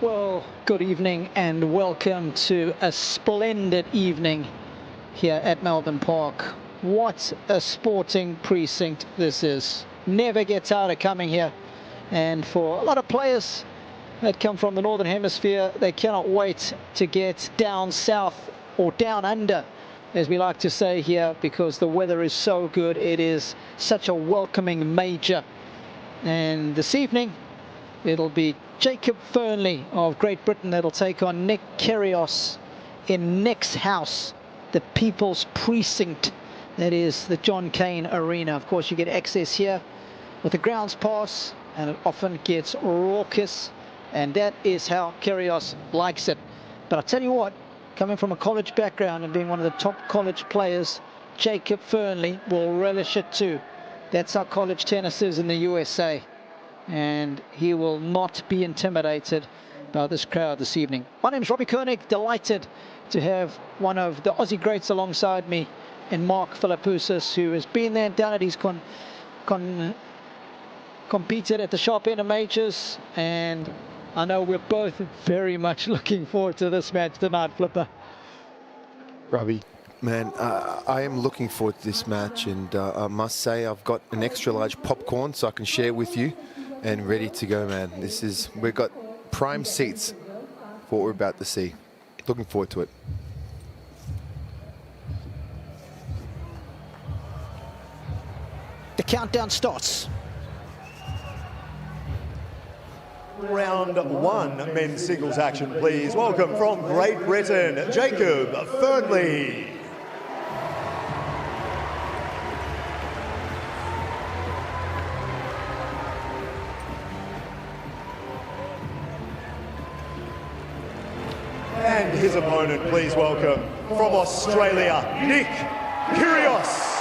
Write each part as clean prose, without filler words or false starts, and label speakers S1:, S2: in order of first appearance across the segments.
S1: Well, good evening and welcome to a splendid evening here at Melbourne Park. What a sporting precinct this is. Never get tired of coming here. And for a lot of players that come from the Northern Hemisphere, they cannot wait to get down south or down under, as we like to say here, because the weather is so good. It is such a welcoming major. And this evening, it'll be Jacob Fearnley of Great Britain that'll take on Nick Kyrgios in Nick's house, the People's Precinct, that is the Cain Arena. Of course, you get access here with a grounds pass, and it often gets raucous, and that is how Kyrgios likes it. But I'll tell you what, coming from a college background and being one of the top college players, Jacob Fearnley will relish it too. That's how college tennis is in the USA. And he will not be intimidated by this crowd this evening. My name is Robbie Koenig, delighted to have one of the Aussie greats alongside me in Mark Philippoussis, who has been there and done it. He's competed at the sharp end of majors, and I know we're both very much looking forward to this match tonight, Flipper.
S2: Robbie, man, I am looking forward to this match, and I must say I've got an extra large popcorn so I can share with you. And ready to go, man. We've got prime seats for what we're about to see. Looking forward to it.
S1: The countdown starts.
S3: Round one, men's singles action, please. Welcome from Great Britain, Jacob Fearnley. And his opponent, please welcome, from Australia, Nick Kyrgios.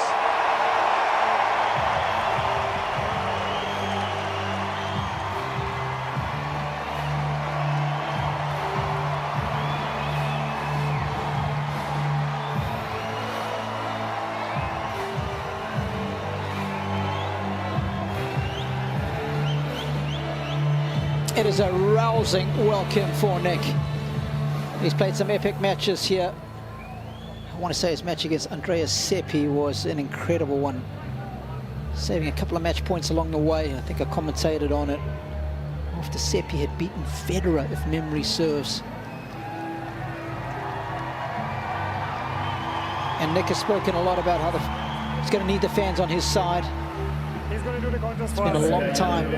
S1: It is a rousing welcome for Nick. He's played some epic matches here. I want to say his match against Andreas Seppi was an incredible one, saving a couple of match points along the way. I think I commentated on it after Seppi had beaten Federer, if memory serves. And Nick has spoken a lot about how he's going to need the fans on his side.
S4: He's going to do the contest.
S1: It's been a long time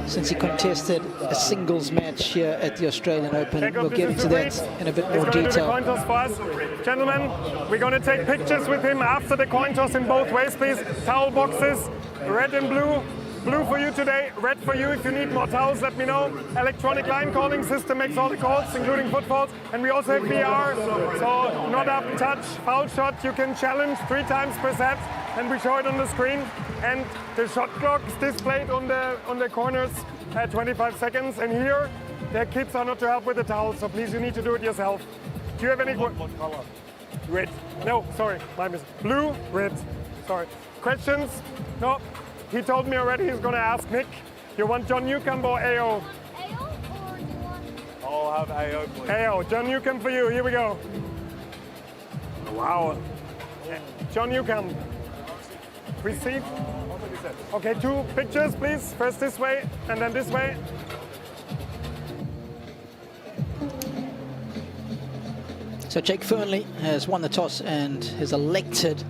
S1: since he contested a singles match here at the Australian Open. We'll get into that in a bit more detail.
S4: Do the coin toss for us. Gentlemen, we're going to take pictures with him after the coin toss in both ways, please. Towel boxes, red and blue. Blue for you today, red for you. If you need more towels, let me know. Electronic line calling system makes all the calls, including footfalls. And we also have VR, so not up, touch, foul shot. You can challenge 3 times per set, and we show it on the screen. And the shot clock is displayed on the corners at 25 seconds. And here, the kids are not to help with the towels, so please, you need to do it yourself. Do you have any? What color? Red. No, sorry, my mistake. Blue, red. Sorry. Questions? No. He told me already he's going to ask Nick. You want John Newcomb or AO?
S5: AO or do you want?
S4: I'll have AO, please. AO, John Newcomb for you. Here we go. Wow. John Newcomb. Receive. Okay, 2 pictures, please. First this way, and then this way.
S1: So Jake Fearnley has won the toss and has elected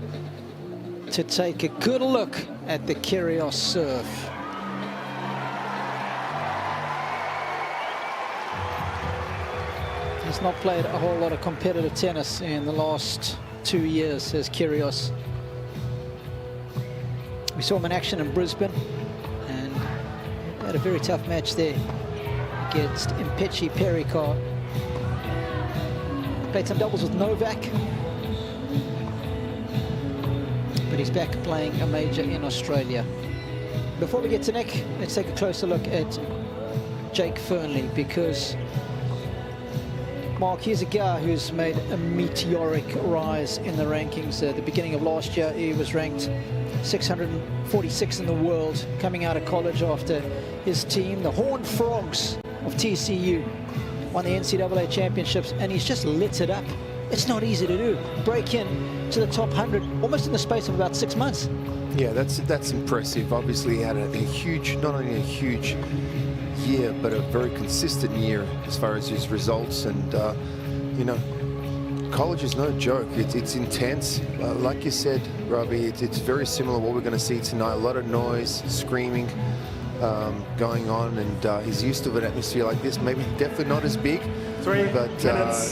S1: to take a good look at the Kyrgios serve. He's not played a whole lot of competitive tennis in the last 2 years, says Kyrgios. We saw him in action in Brisbane and had a very tough match there against Impechi Pericard. Played some doubles with Novak, but he's back playing a major in Australia. Before we get to Nick, let's take a closer look at Jake Fearnley, because Mark, here's a guy who's made a meteoric rise in the rankings. At the beginning of last year, he was ranked 646 in the world, coming out of college after his team, the Horned Frogs, of TCU, won the NCAA championships, and he's just lit it up. It's not easy to do. Break in to the top 100 almost in the space of about 6 months.
S2: Yeah, that's impressive. Obviously, he had a huge, not only a huge year, but a very consistent year as far as his results. And you know, college is no joke. It's intense. Like you said, Robbie, it's very similar to what we're going to see tonight. A lot of noise, screaming going on, and he's used to an atmosphere like this. Maybe definitely not as big, but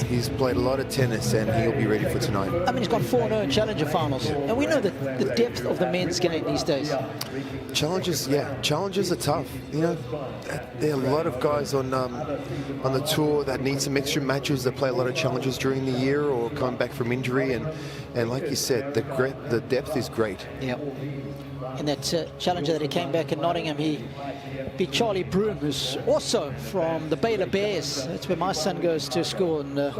S2: he's played a lot of tennis, and he'll be ready for tonight.
S1: I mean, he's got 4-0 in Challenger finals, and we know that the depth of the men's game these days.
S2: Challenges, yeah, challenges are tough. You know, there are a lot of guys on the tour that need some extra matches, that play a lot of challenges during the year or come back from injury, and like you said, the depth is great.
S1: Yeah. In that challenger that he came back in Nottingham, he beat Charlie Broom, who's also from the Baylor Bears. That's where my son goes to school, and there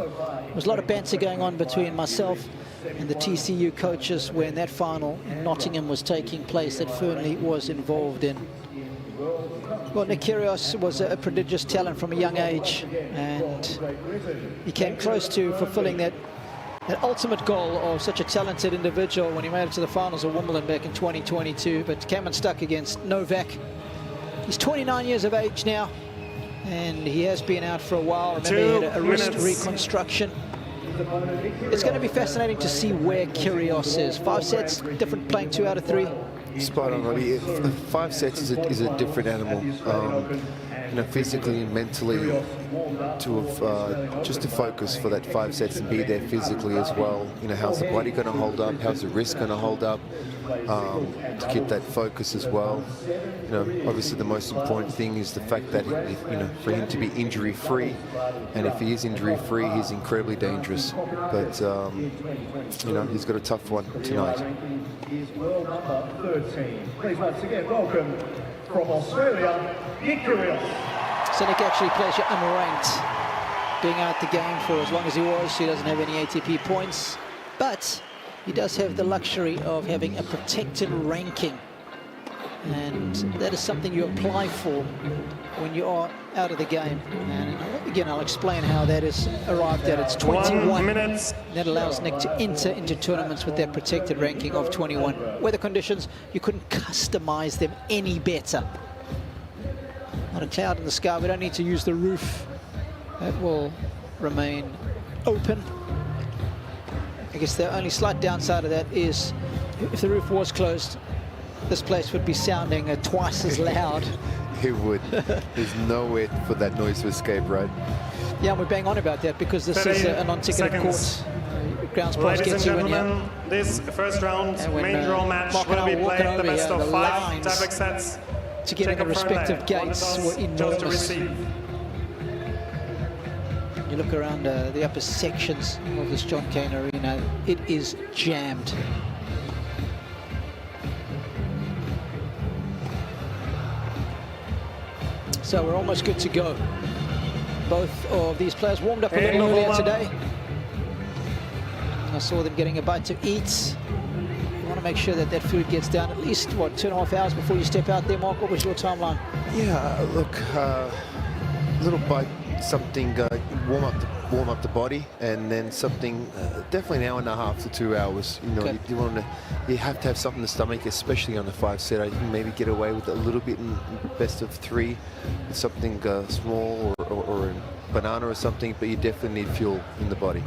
S1: was a lot of banter going on between myself and the TCU coaches when that final in Nottingham was taking place that Fearnley was involved in. Well, Nick Kyrgios was a prodigious talent from a young age, and he came close to fulfilling that ultimate goal of such a talented individual when he made it to the finals of Wimbledon back in 2022, but came unstuck against Novak. He's 29 years of age now, and he has been out for a while. Remember, he had a wrist reconstruction. It's going to be fascinating to see where Kyrgios is. 5 sets, different, playing 2 out of 3.
S2: Spot on, Robbie. 5 sets is a different animal. You know, physically and mentally, to have just to focus for that 5 sets and be there physically as well. You know, how's the body going to hold up? How's the wrist going to hold up? To keep that focus as well. You know, obviously the most important thing is the fact that, you know, for him to be injury-free, and if he is injury-free, he's incredibly dangerous. But you know, he's got a tough one tonight.
S3: Is world number 13. Please once again welcome from Australia, Nick Kyrgios.
S1: So Nick actually plays you unranked, being out the game for as long as he was. He doesn't have any ATP points, but he does have the luxury of having a protected ranking, and that is something you apply for when you are out of the game. And again, I'll explain how that is arrived at. It's 21.
S4: 1 minute.
S1: That allows Nick to enter into tournaments with that protected ranking of 21. Weather conditions, you couldn't customize them any better. Not a cloud in the sky. We don't need to use the roof. That will remain open. I guess the only slight downside of that is if the roof was closed, this place would be sounding twice as loud.
S2: It would. There's nowhere for that noise to escape, right?
S1: Yeah, and we're bang on about that because this is a non-ticketed court. Grounds pass
S4: Ladies and
S1: gets you in
S4: gentlemen,
S1: here.
S4: this first round
S1: when,
S4: main draw match
S1: Mark and
S4: will
S1: I
S4: be
S1: were walking
S4: played the
S1: over
S4: best
S1: here,
S4: of
S1: the
S4: 5
S1: lines
S4: tiebreak sets.
S1: to get in the respective gates were
S4: Just to
S1: enormous.
S4: receive.
S1: You look around the upper sections of this John Cain Arena, it is jammed. So we're almost good to go. Both of these players warmed up a little earlier today. I saw them getting a bite to eat. You want to make sure that that food gets down at least, what, 2.5 hours before you step out there, Mark? What was your timeline?
S2: Yeah, look, a little bite, something, warm up the body, and then something, definitely an hour and a half to 2 hours. You know,
S1: Okay.
S2: you have to have something in the stomach, especially on the 5 set. You can maybe get away with a little bit in best of 3, something small or a banana or something, but you definitely need fuel in the body.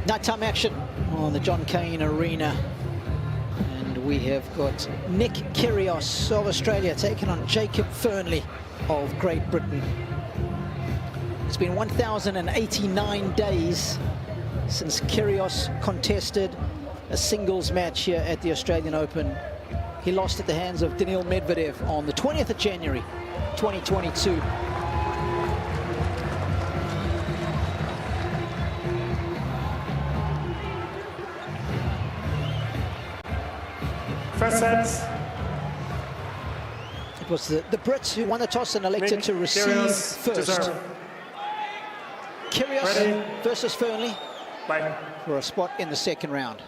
S1: Nighttime action on the John Cain Arena. And we have got Nick Kyrgios of Australia taking on Jacob Fearnley of Great Britain. It's been 1,089 days since Kyrgios contested a singles match here at the Australian Open. He lost at the hands of Daniil Medvedev on the 20th of January, 2022.
S4: First set.
S1: It was the Brits who won the toss and elected to receive
S4: Kyrgios to
S1: first.
S4: serve.
S1: Kyrgios
S4: Ready.
S1: versus Fearnley
S4: Bye.
S1: for a spot in the second round.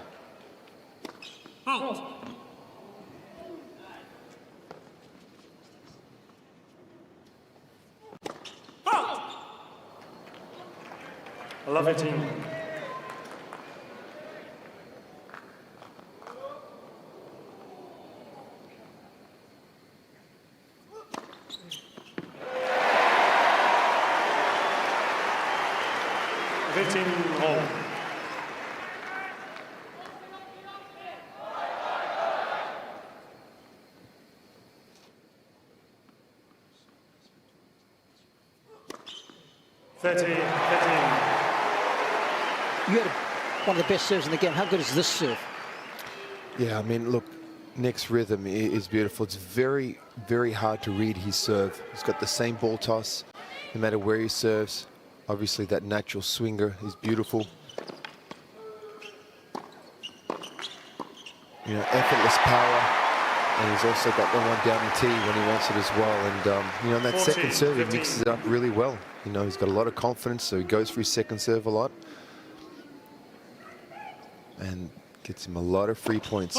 S4: Love it, team. All.
S1: You had one of the best serves in the game. How good is this serve?
S2: Yeah, I mean, look, Nick's rhythm is beautiful. It's very, very hard to read his serve. He's got the same ball toss, no matter where he serves. Obviously, that natural swinger is beautiful. You know, effortless power. And he's also got the one down in T when he wants it as well. And, you know, on that second serve, he mixes it up really well. You know, he's got a lot of confidence, so he goes for his second serve a lot. And gets him a lot of free points.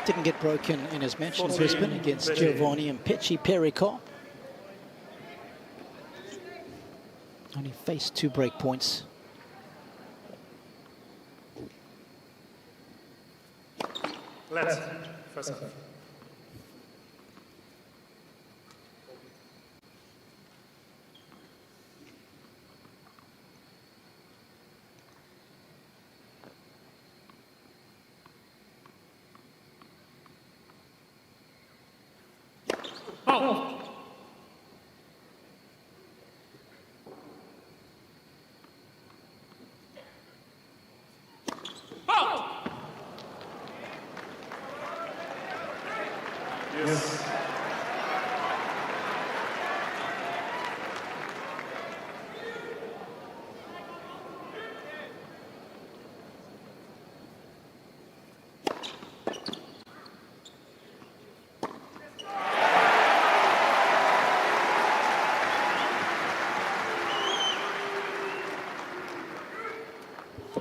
S1: Didn't get broken in his match in Brisbane against Giovanni and Pecci Pericot. Only faced 2 break points.
S4: Let's first. Oh. Oh. Yes.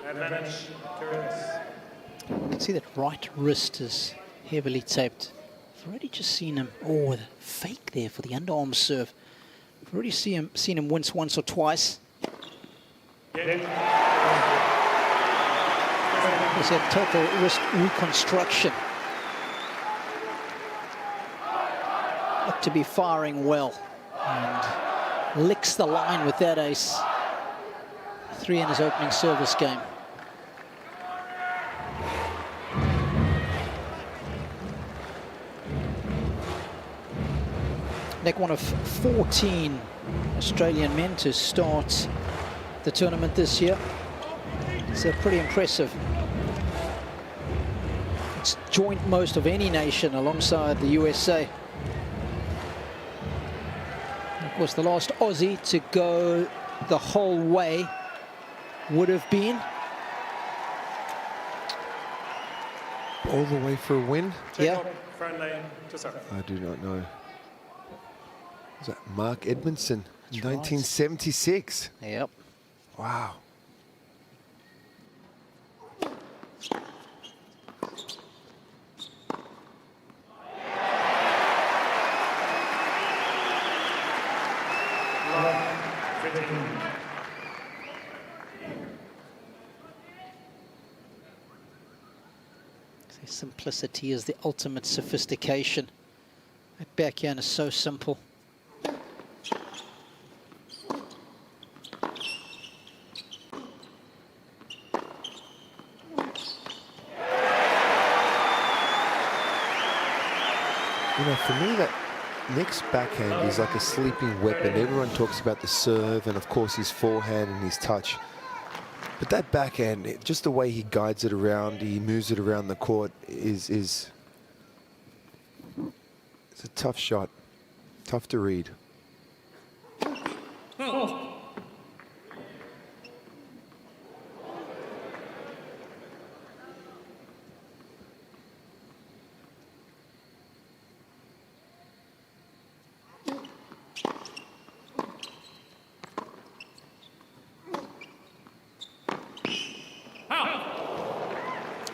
S4: Advantage, Kyrgios.
S1: You can see that right wrist is heavily taped. I've already just seen him, oh, the fake there for the underarm serve. I've already seen him wince once or twice.
S4: Yeah.
S1: He's had total wrist reconstruction. Looked to be firing well and licks the line with that ace. 3 in his opening service game. Nick, one of 14 Australian men to start the tournament this year. It's pretty impressive. It's joint most of any nation alongside the USA. Of course, the last Aussie to go the whole way would have been
S2: All the way for a win?
S1: yeah.
S4: Fearnley to serve.
S2: I do not know. Was that Mark Edmondson, 1976?
S1: Yep.
S2: Wow.
S1: Simplicity is the ultimate sophistication. That backhand is so simple.
S2: You know, for me, that Nick's backhand is like a sleeping weapon. Everyone talks about the serve and, of course, his forehand and his touch. But that backhand, just the way he guides it around, he moves it around the court, is it's a tough shot, tough to read.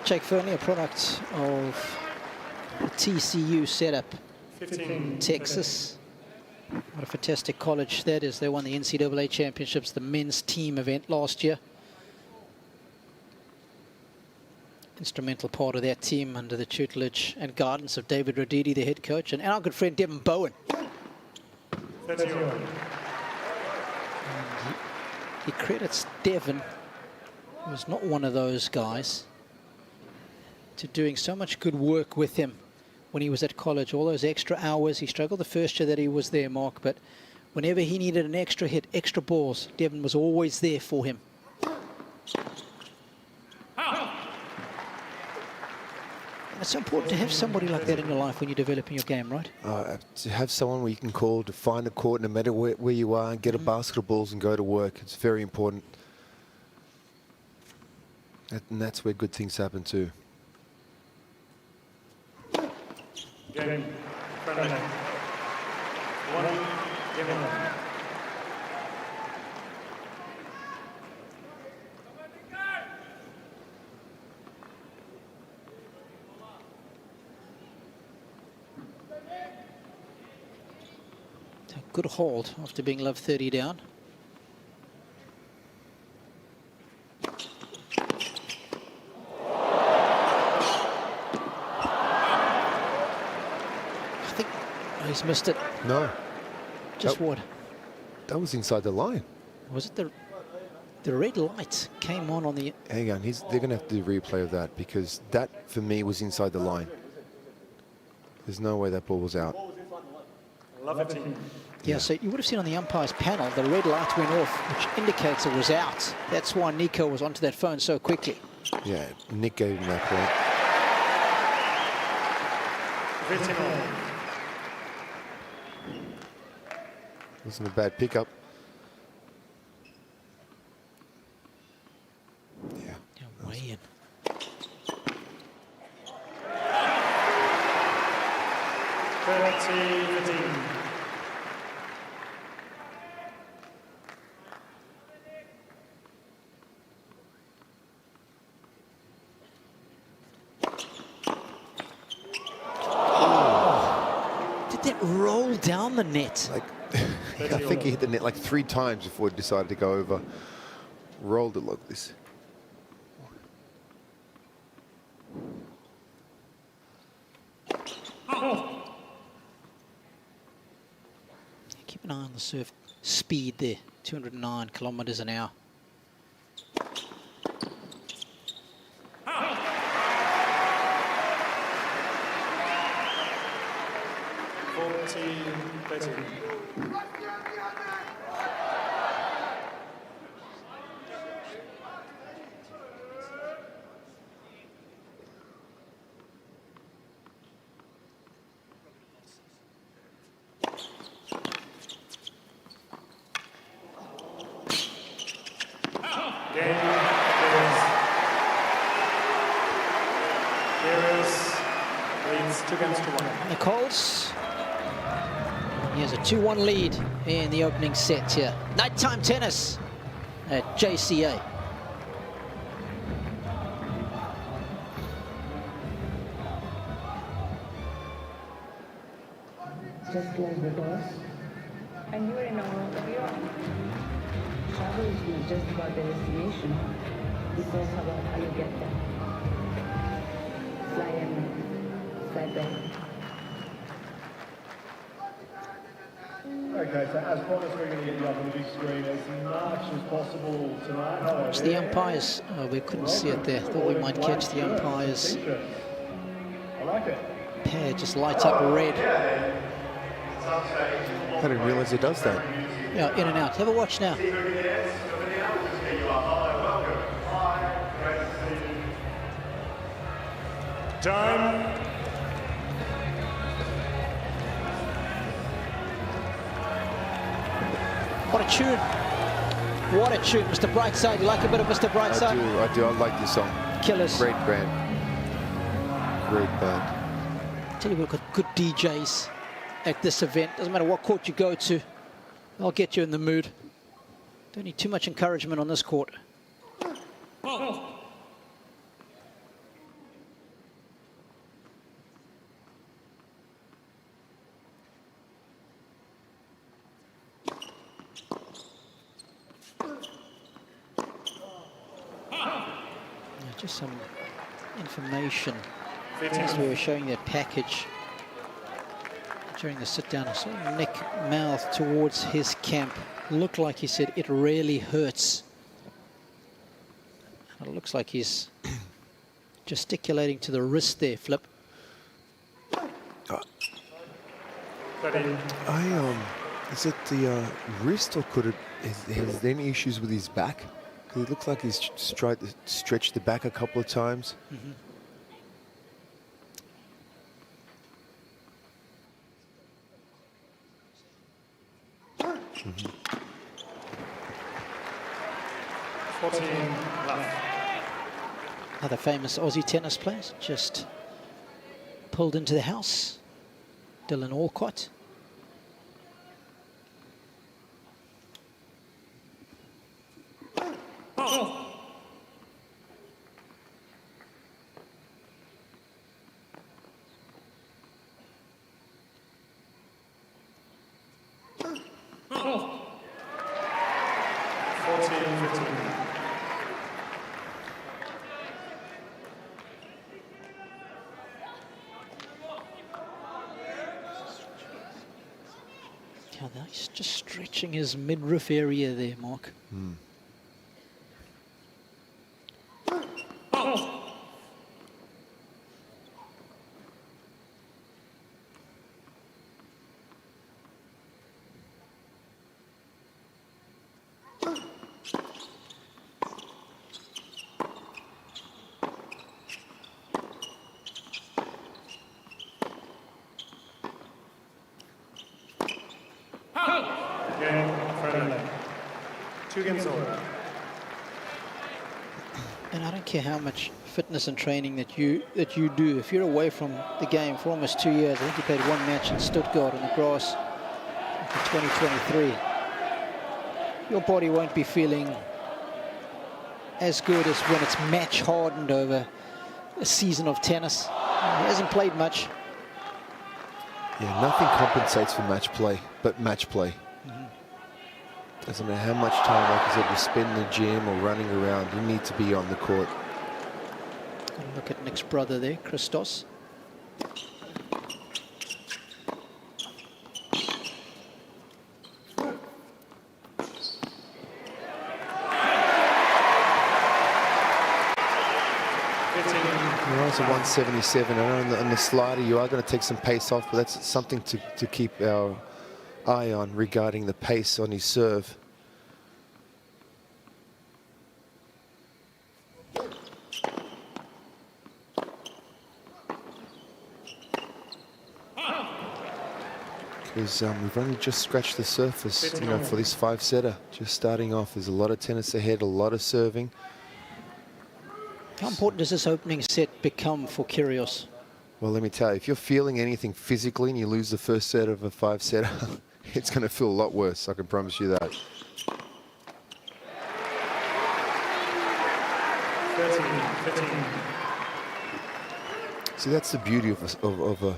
S1: Jake Fearnley, a product of the TCU setup,
S4: 15,
S1: Texas. What a fantastic college that is. They won the NCAA championships, the men's team event last year. Instrumental part of that team under the tutelage and guidance of David Roditi, the head coach, and our good friend Devin Bowen.
S4: 31.
S1: He credits Devin, who was not one of those guys, to doing so much good work with him when he was at college. All those extra hours. He struggled the first year that he was there, Mark, but whenever he needed an extra hit, extra balls, Devin was always there for him. And it's so important to have somebody like that in your life when you're developing your game, right?
S2: To have someone where you can call to find a court no matter where you are and get a basket of balls and go to work. It's very important. And that's where good things happen too.
S4: Game. Friendly. 1. Game on.
S1: Good hold after being love 30 down. I think he's missed it.
S2: No.
S1: Just what?
S2: That was inside the line.
S1: Was it the red light came on the...
S2: Hang on, they're going to have to do a replay of that because that, for me, was inside the line. There's no way that ball was out.
S4: Love it.
S1: Yeah, so you would have seen on the umpire's panel, the red light went off, which indicates it was out. That's why Nico was onto that phone so quickly.
S2: Yeah, Nick gave him that point. Wasn't a bad pickup. Yeah.
S1: Yeah, way in. Roll down the net.
S2: Like, I think he hit the net like 3 times before he decided to go over. Rolled it like this.
S1: Keep an eye on the serve speed there, 209 kilometers an hour. Nichols. He has a 2-1 lead in the opening set here. Nighttime tennis at JCA.
S6: Just like the boss. And you are in all of your travel is not just about the destination. It's also about how you get there. Fly in, fly back.
S7: Okay, so as promised, we're going to get you up on the big screen as much as possible tonight.
S1: Watch the umpires. Oh, we couldn't see it there. Thought we might catch the umpires.
S7: I like it.
S1: Pair just light up red.
S2: I didn't realize it does that.
S1: Yeah, in and out. Have a watch now.
S4: Time.
S1: What a tune. What a tune, Mr. Brightside. You like a bit of Mr. Brightside?
S2: I do. I like this song.
S1: Killers.
S2: Great band. Great band.
S1: Tell you, we've got good DJs at this event. Doesn't matter what court you go to, they'll get you in the mood. Don't need too much encouragement on this court. Just some information. As we were showing that package during the sit-down, I saw Nick mouth towards his camp. Looked like he said, "It really hurts." And it looks like he's gesticulating to the wrist there, Flip.
S2: Is it the wrist, or could it? Has there any issues with his back? It looks like he's tried to stretch the back a couple of times.
S1: Mm-hmm.
S2: Mm-hmm.
S4: 14 left.
S1: Another famous Aussie tennis player just pulled into the house. Dylan Alcott. He's just stretching his midriff area there, Mark.
S2: Mm.
S4: Fearnley. 2 games over.
S1: And I don't care how much fitness and training that you do. If you're away from the game for almost 2 years, I think you played 1 match in Stuttgart on the grass in 2023. Your body won't be feeling as good as when it's match hardened over a season of tennis. He hasn't played much.
S2: Yeah, nothing compensates for match play, but match play. Doesn't matter how much time, like I said, you spend in the gym or running around, you need to be on the court.
S1: And look at Nick's brother there, Christos.
S2: You're also 177. I know on the slider you are going to take some pace off, but that's something to keep our eye on regarding the pace on his serve. Because we've only just scratched the surface, you know, for this 5-setter. Just starting off, there's a lot of tennis ahead, a lot of serving.
S1: How important does this opening set become for Kyrgios?
S2: Well, let me tell you, if you're feeling anything physically and you lose the first set of a 5-setter, it's going to feel a lot worse, I can promise you that.
S4: 13.
S2: See, that's the beauty of a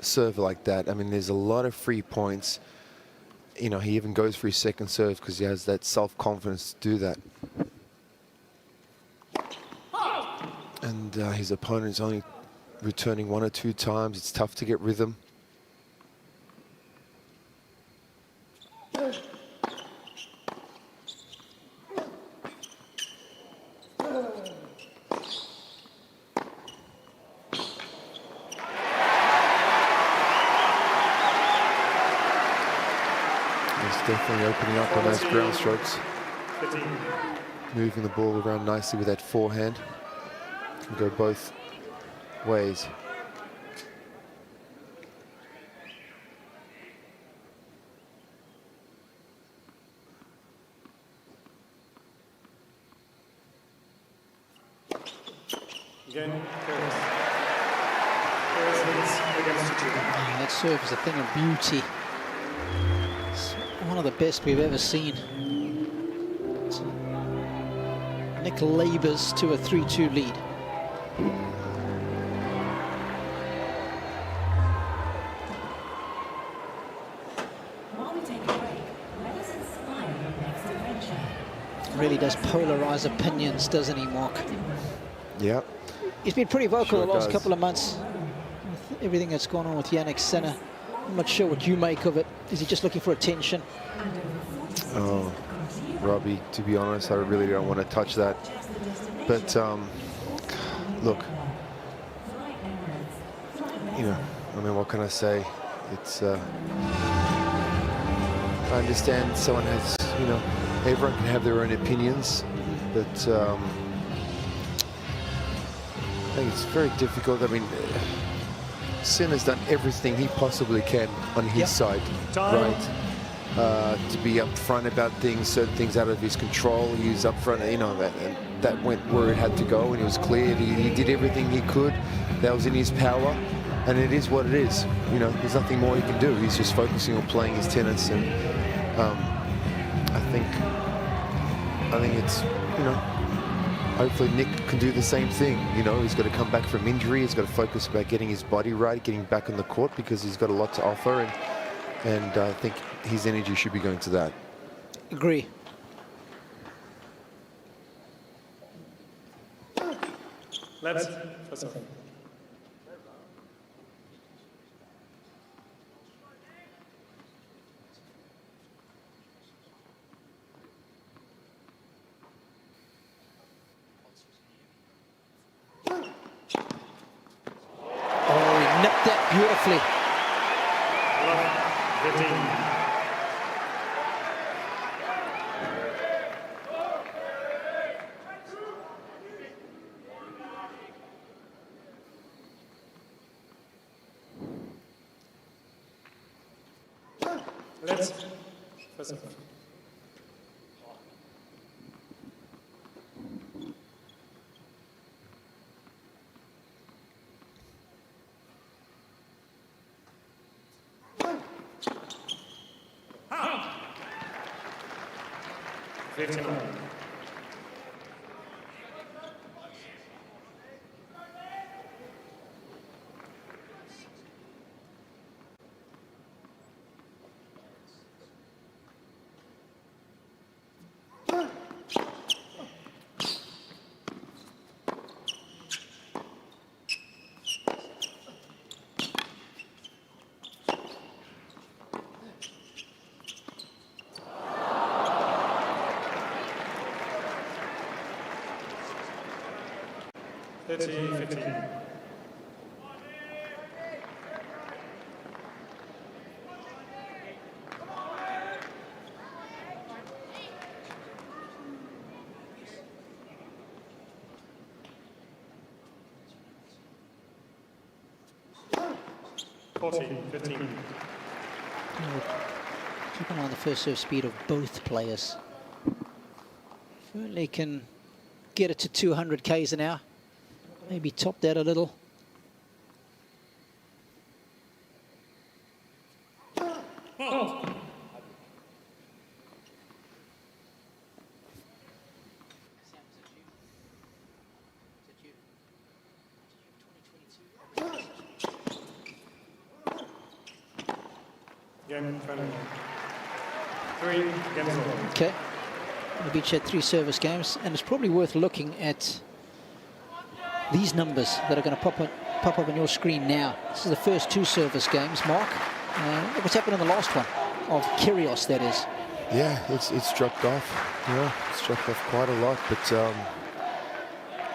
S2: serve like that. I mean, there's a lot of free points. You know, he even goes for his second serve because he has that self-confidence to do that. And his opponent's only returning 1 or 2 times. It's tough to get rhythm. Definitely opening up on those ground strokes.
S4: 15.
S2: Moving the ball around nicely with that forehand. Can go both ways.
S4: Again,
S1: That serve is a thing of beauty. It's one of the best we've ever seen. Nick labors to a 3-2 lead.
S8: While we take a break, let us inspire your next adventure.
S1: Really does polarize opinions, doesn't he, Mark?
S2: Yeah.
S1: He's been pretty vocal
S2: Sure
S1: the last
S2: does.
S1: couple of months with everything that's gone on with Jannik Sinner. I'm not sure what you make of it. Is he just looking for attention?
S2: Oh, Robbie, to be honest, I really don't want to touch that. But look, you know, I mean, what can I say? It's I understand someone has, you know, everyone can have their own opinions, but I think it's very difficult. I mean, Sinner's done everything he possibly can on his side, right? To be upfront about things, certain things out of his control. He was upfront, you know, that went where it had to go, and it was clear. He did everything he could that was in his power, and it is what it is. You know, there's nothing more he can do. He's just focusing on playing his tennis, and I think it's, you know, hopefully Nick can do the same thing. You know, he's got to come back from injury. He's got to focus about getting his body right, getting back on the court, because he's got a lot to offer, and I think his energy should be going to that.
S1: Agree.
S4: Let's.
S1: Oh, he nipped that beautifully.
S4: 15. Let's.
S1: Keep an eye on the first serve speed of both players. Fearnley can get it to 200 k's an hour. Maybe top that a little. Okay, the beach had 3 service games, and it's probably worth looking at these numbers that are going to pop up on your screen now. This is the first 2 service games, Mark. Look what's happened in the last one, of Kyrgios, that is.
S2: Yeah, it's dropped off. Yeah, it's dropped off quite a lot, but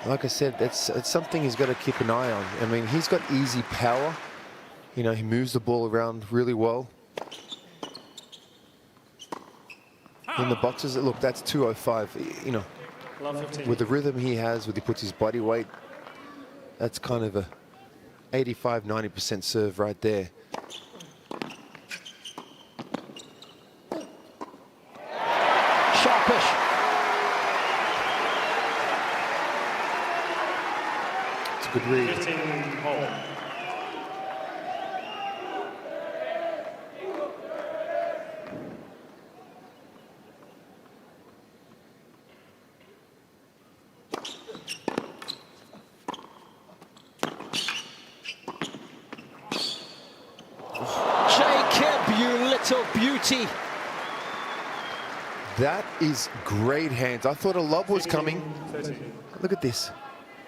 S2: like I said, it's something he's got to keep an eye on. I mean, he's got easy power. You know, he moves the ball around really well. In the boxes, look, that's 205. You know, with the rhythm he has, with he puts his body weight, that's kind of a 85–90% serve right there.
S1: Sharpish.
S2: It's a good read.
S4: 15 hole.
S1: Beauty.
S2: That is great hands. I thought a lob was coming. Look at this.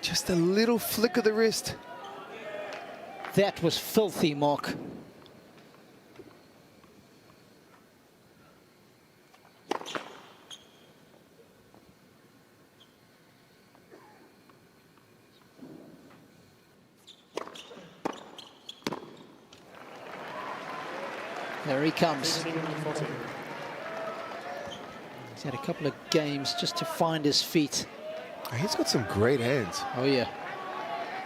S2: Just a little flick of the wrist.
S1: That was filthy, Mark. There he comes. He's had a couple of games just to find his feet.
S2: He's got some great hands.
S1: Oh, yeah.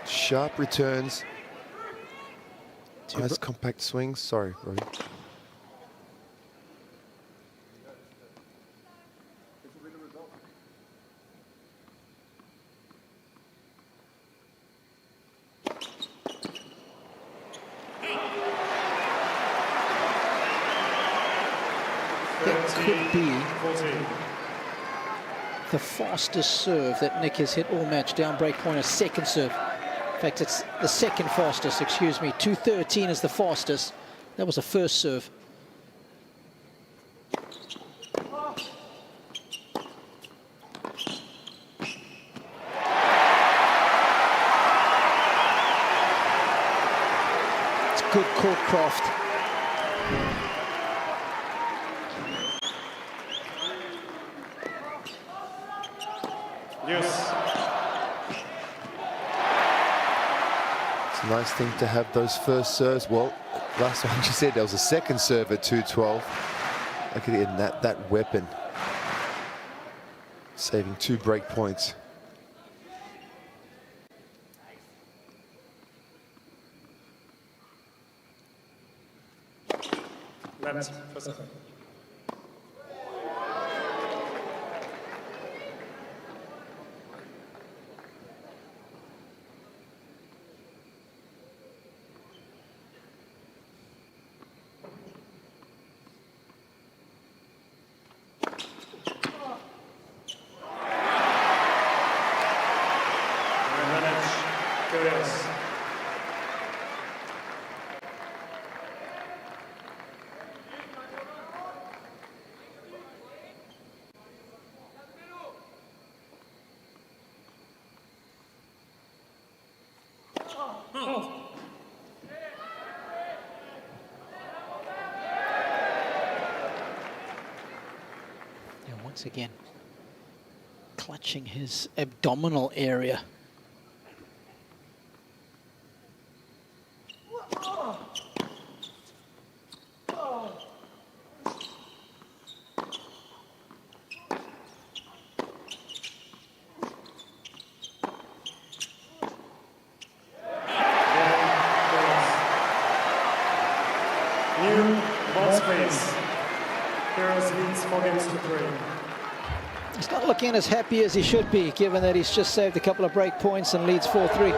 S2: Sharp returns. Nice compact swings. Sorry, Robbie.
S1: Could be the fastest serve that Nick has hit all match. Down break point, a second serve. In fact, it's the second fastest, excuse me. 2:13 is the fastest. That was a first serve. It's good court craft.
S4: Yes.
S2: It's a nice thing to have those first serves. Well, last one you said there was a second serve at 2-12. Look at it, and that weapon. Saving 2 break points.
S4: That's Kyrgios.
S1: And once again, clutching his abdominal area.
S4: New ball space. Kyrgios leads 4 games to 3.
S1: He's not looking as happy as he should be, given that he's just saved a couple of break points and leads 4-3.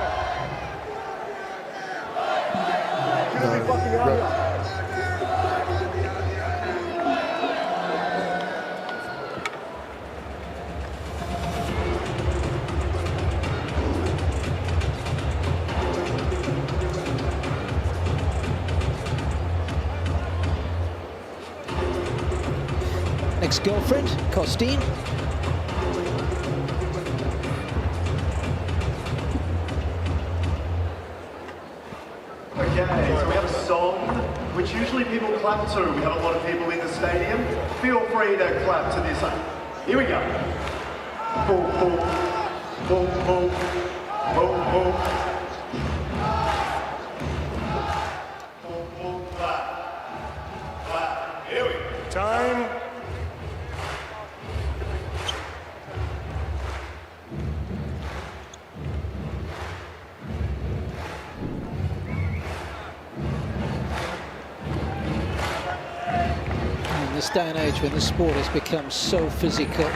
S1: Ex-girlfriend, Costine.
S3: Okay, so we have a song which usually people clap to. We have a lot of people in the stadium. Feel free to clap to this. Here we go. Boom, boom, boom, boom, boom, boom. Boom, boom, clap, clap. Here we go.
S4: Time.
S1: In this day and age when the sport has become so physical,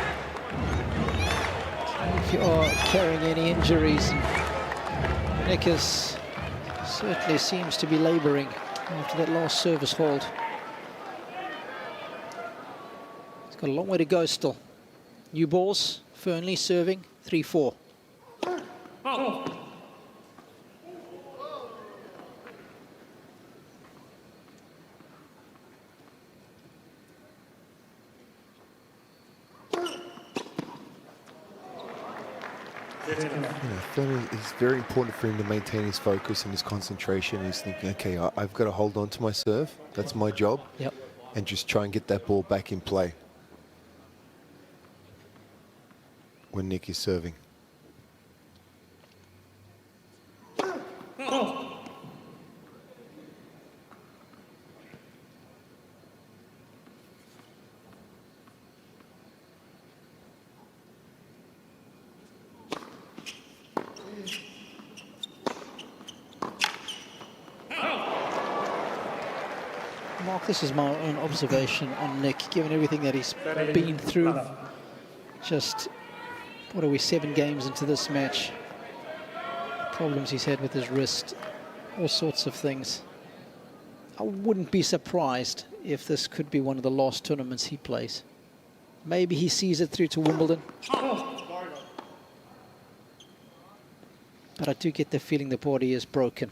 S1: if you are carrying any injuries, Nick is certainly seems to be labouring after that last service hold. He's got a long way to go still. New balls, Fearnley serving, 3-4.
S2: Fearnley, it's very important for him to maintain his focus and his concentration. He's thinking, okay, I've got to hold on to my serve. That's my job.
S1: Yep.
S2: And just try and get that ball back in play when Nick is serving.
S1: Mark, this is my own observation on Nick, given everything that he's been through. Just, what are we, 7 games into this match? Problems he's had with his wrist, all sorts of things. I wouldn't be surprised if this could be one of the last tournaments he plays. Maybe he sees it through to Wimbledon. But I do get the feeling the body is broken.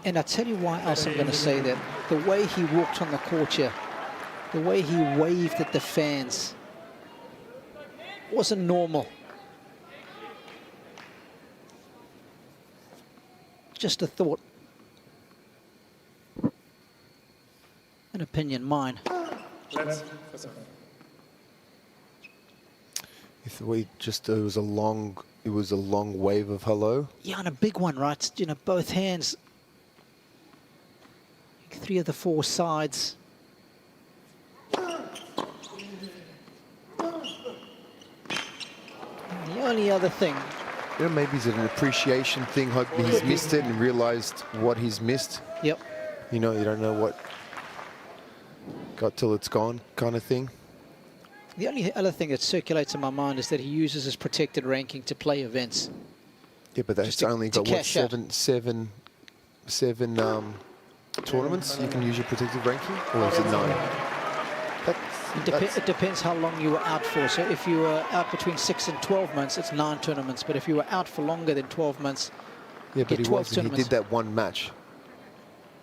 S1: And I'll tell you why else I'm going to say that. The way he walked on the court here, the way he waved at the fans, wasn't normal. Just a thought. An opinion, mine.
S2: If we just it was a long wave of hello.
S1: Yeah, and a big one, right? You know, both hands. 3 of the 4 sides. And the only other thing.
S2: You know, maybe it's an appreciation thing. Hopefully he's missed it and realized what he's missed.
S1: Yep.
S2: You know, you don't know what got till it's gone kind of thing.
S1: The only other thing that circulates in my mind is that he uses his protected ranking to play events.
S2: Yeah, but that's only got what, seven tournaments you can use your protected ranking, or is it 9?
S1: It depends how long you were out for. So if you were out between 6 and 12 months, it's 9 tournaments. But if you were out for longer than 12 months,
S2: yeah, but
S1: he wasn't.
S2: He did that one match,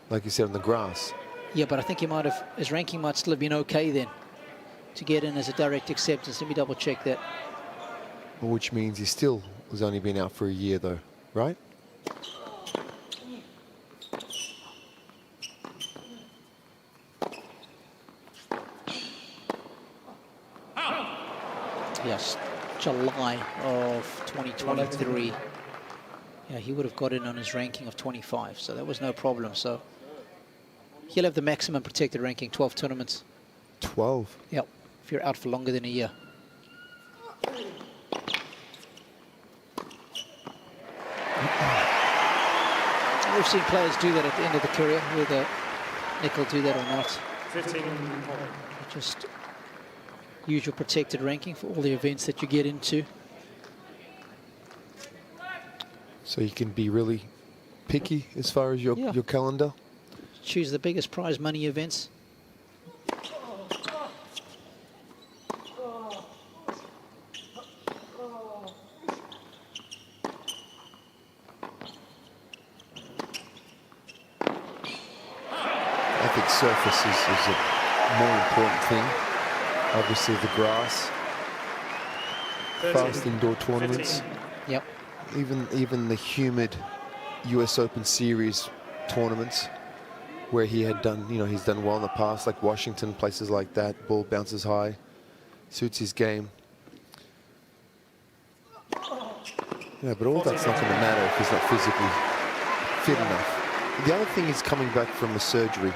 S2: like you said, on the grass.
S1: Yeah, but I think he might have, his ranking might still have been okay then to get in as a direct acceptance. Let me double check that.
S2: Which means he still has only been out for a year though, right?
S1: Yes, July of 2023. Yeah, he would have got in on his ranking of 25, so that was no problem. So he'll have the maximum protected ranking, 12 tournaments.
S2: 12?
S1: Yep, if you're out for longer than a year. We've seen players do that at the end of the career, whether Nick will do that or not.
S4: 15.
S1: Just use your protected ranking for all the events that you get into.
S2: So you can be really picky as far as your calendar?
S1: Choose the biggest prize money events.
S2: I think surface is a more important thing. Obviously the grass,
S4: 13.
S2: fast indoor tournaments.
S4: 15.
S1: Yep.
S2: Even the humid US Open Series tournaments where he had done, you know, he's done well in the past, like Washington, places like that. Ball bounces high, suits his game. Yeah, but all that's not going to matter if he's not physically fit enough. The other thing is coming back from a surgery.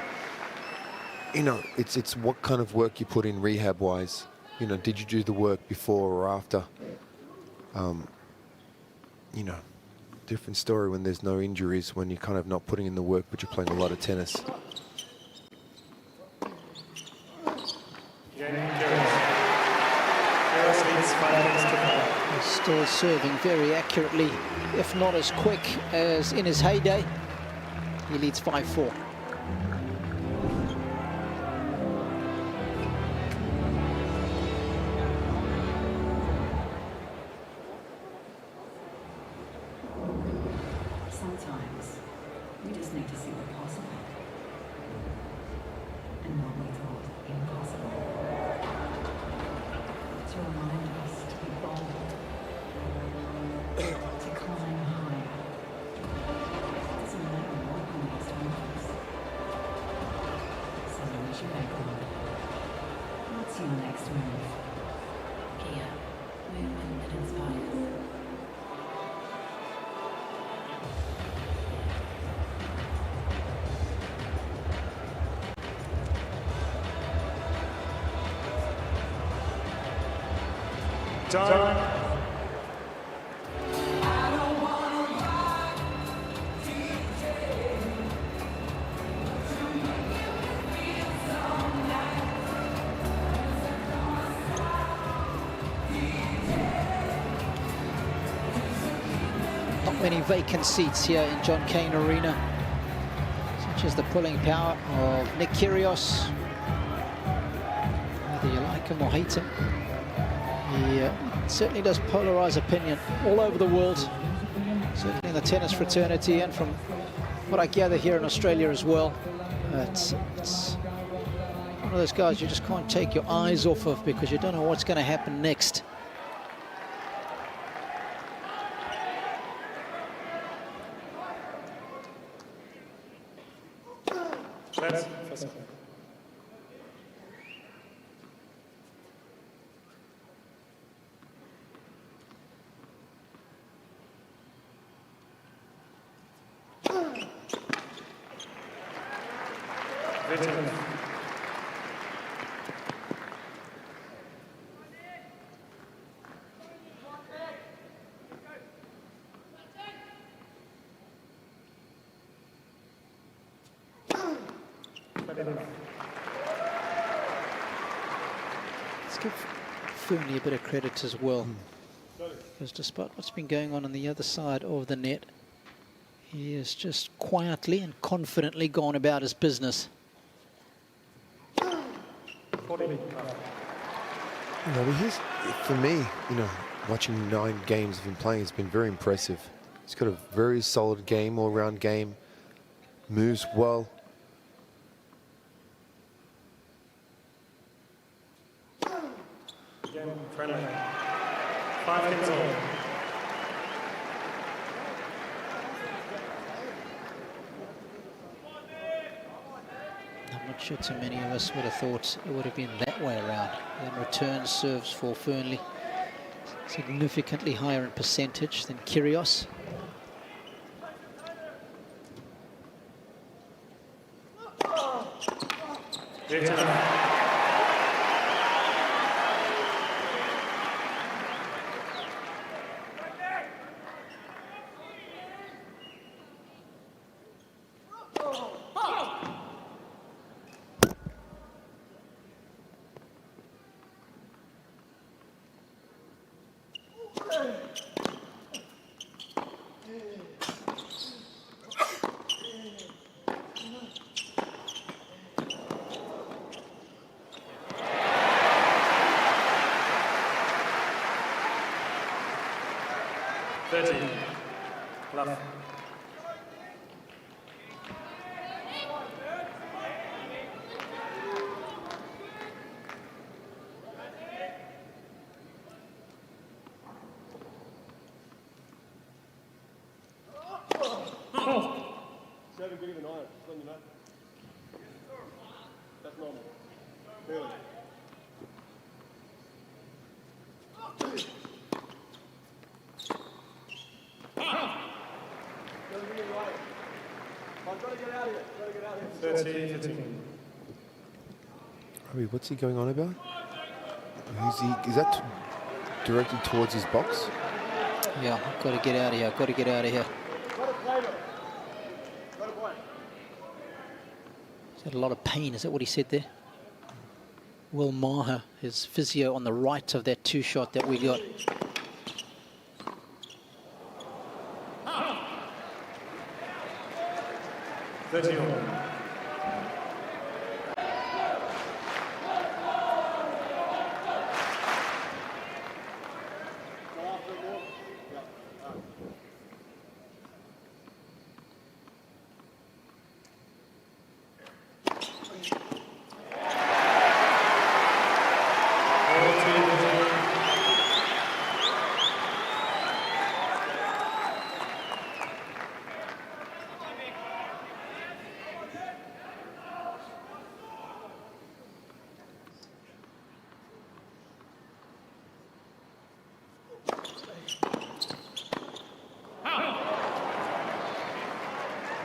S2: You know, it's what kind of work you put in rehab-wise. You know, did you do the work before or after? You know, different story when there's no injuries, when you're kind of not putting in the work, but you're playing a lot of tennis.
S1: He's still serving very accurately, if not as quick as in his heyday. He leads 5-4.
S8: Sometimes we just need to see the possible and what we thought impossible. to remind us to be bold, to climb higher. It doesn't matter what the next one is. So where's your back on? What's your next move? Kia, movement that inspires.
S4: Time.
S1: Not many vacant seats here in John Cain Arena, such as the pulling power of Nick Kyrgios. Whether you like him or hate him, he certainly does polarize opinion all over the world, certainly in the tennis fraternity, and from what I gather here in Australia as well. It's one of those guys you just can't take your eyes off of, because you don't know what's going to happen next. Let's give Fearnley a bit of credit as well, because despite what's been going on the other side of the net, he has just quietly and confidently gone about his business.
S2: For me, watching 9 games of him playing has been very impressive. He's got a very solid game, all-round game, moves well.
S4: Friendly. 5 games all.
S1: I'm not sure too many of us would have thought it would have been that way around. Then return serves for Fearnley, significantly higher in percentage than Kyrgios.
S4: Love.
S7: Seven bigger than iron, just letting you know. That's normal. Really. I'm trying to get out of here. Trying to get out of here.
S4: 13.
S2: Robbie, what's he going on about? Is that directed towards his box?
S1: Yeah, I've got to get out of here. I've got to get out of here. He's had a lot of pain. Is that what he said there? Will Maher, his physio on the right of that 2-shot that we got.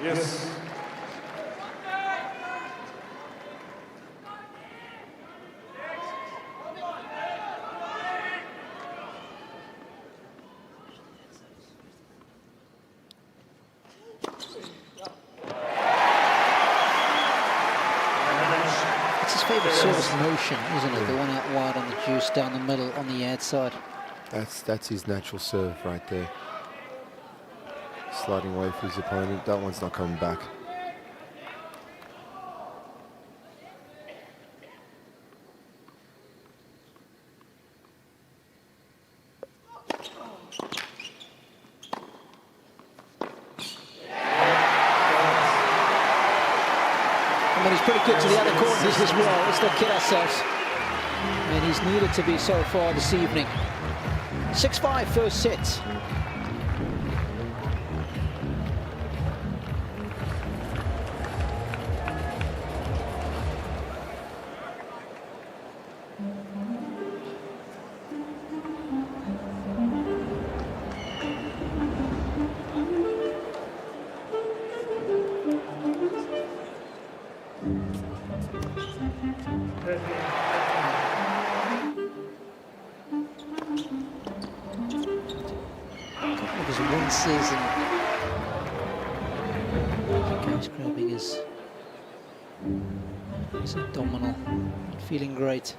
S4: Yes.
S1: It's his favourite service motion, isn't it? The one out wide on the juice, down the middle on the ad side.
S2: That's his natural serve right there. Sliding away for his opponent. That one's not coming back.
S1: I mean, he's pretty good to the other corners as well. Let's not kid ourselves. And he's needed to be so far this evening. 6-5 first set. Season. Cain's grabbing his abdominal, feeling great.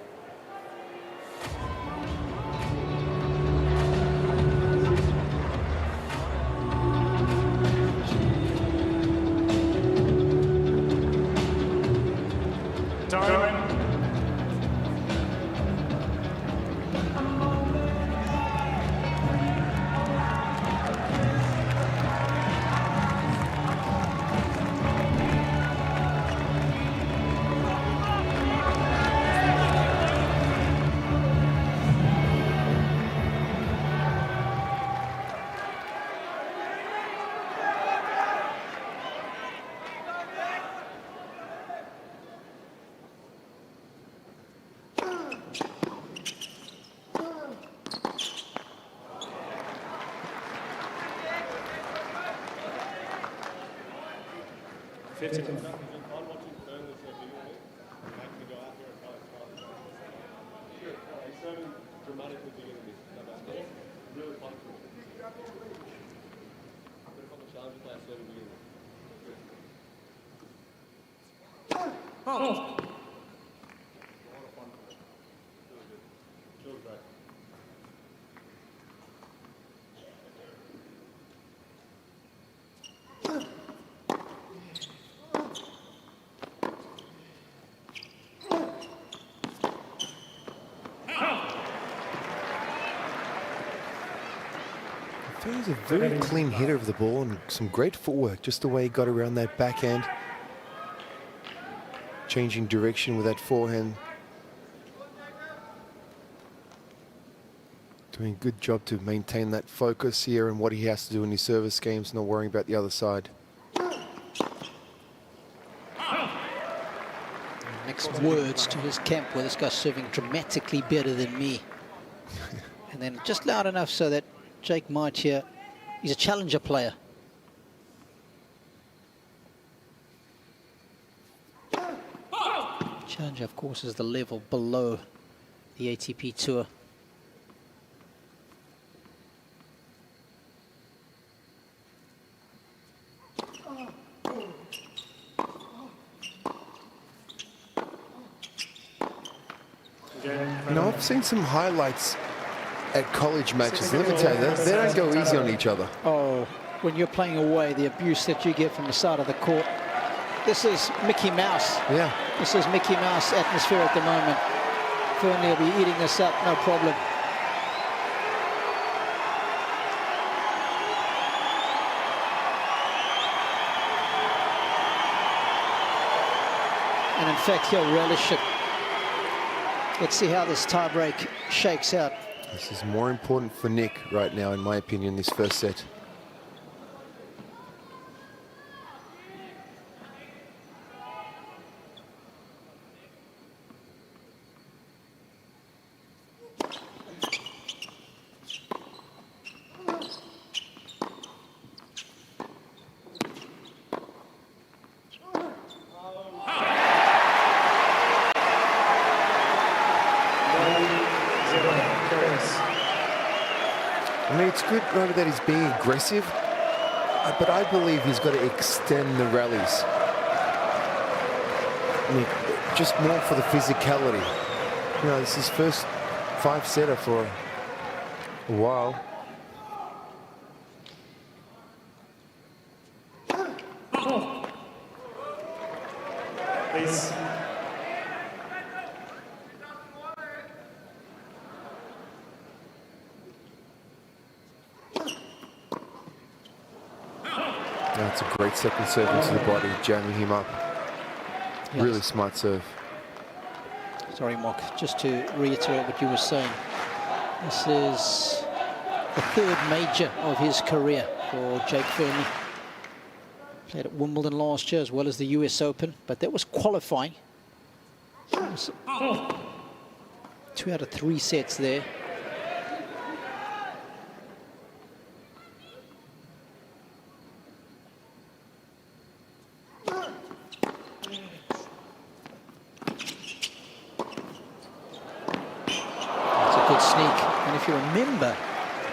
S2: He's a very clean hitter of the ball and some great footwork, just the way he got around that backhand. Changing direction with that forehand. Doing a good job to maintain that focus here and what he has to do in his service games, not worrying about the other side.
S1: Next words to his camp, where this guy's serving dramatically better than me. And then just loud enough so that Jake might hear he's a challenger player. Challenger, of course, is the level below the ATP Tour.
S2: You know, I've seen some highlights at college matches. Let me tell you, they don't go easy on each other.
S1: Oh, when you're playing away, the abuse that you get from the side of the court. This is Mickey Mouse.
S2: Yeah.
S1: This is Mickey Mouse atmosphere at the moment. Fearnley will be eating this up, no problem. And in fact, he'll relish it. Let's see how this tiebreak shakes out.
S2: This is more important for Nick right now, in my opinion, this first set. it's good, Robbie, that he's being aggressive, but I believe he's got to extend the rallies. I mean, just more for the physicality. You know, this is his first 5-setter for a while.
S7: Please.
S2: That's a great second serve into the body, jamming him up.
S1: Yes.
S2: Really smart serve.
S1: Sorry, Mark, just to reiterate what you were saying. This is the 3rd major of his career for Jake Fearnley. Played at Wimbledon last year as well as the US Open, but that was qualifying. It was 2 out of 3 sets there. If you remember,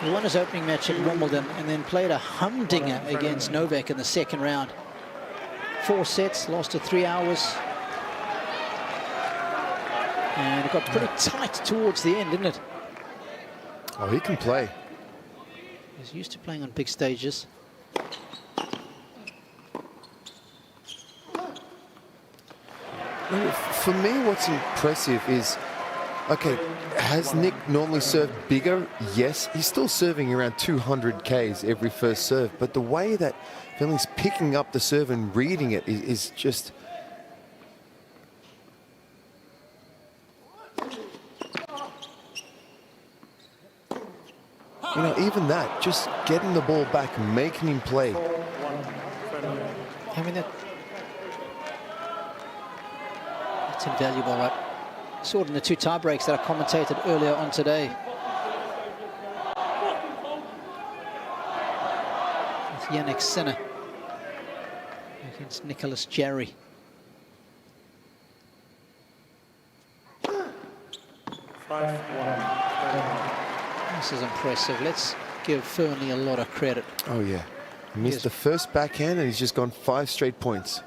S1: he won his opening match at Wimbledon and then played a humdinger against Novak in the 2nd round. 4 sets, lasted 3 hours. And it got pretty tight towards the end, didn't it?
S2: Oh, he can play.
S1: He's used to playing on big stages.
S2: For me, what's impressive is, okay, has Nick normally served bigger? Yes. He's still serving around 200 Ks every first serve, but the way that Fearnley's picking up the serve and reading it is just... You know, even that, just getting the ball back, making him play.
S1: I mean, that's invaluable, right? Saw it in the 2 tie breaks that I commentated earlier on today. With Jannik Sinner against Nicholas Jarry. This is impressive. Let's give Fearnley a lot of credit.
S2: Oh, yeah. He missed the first backhand and he's just gone 5 straight points.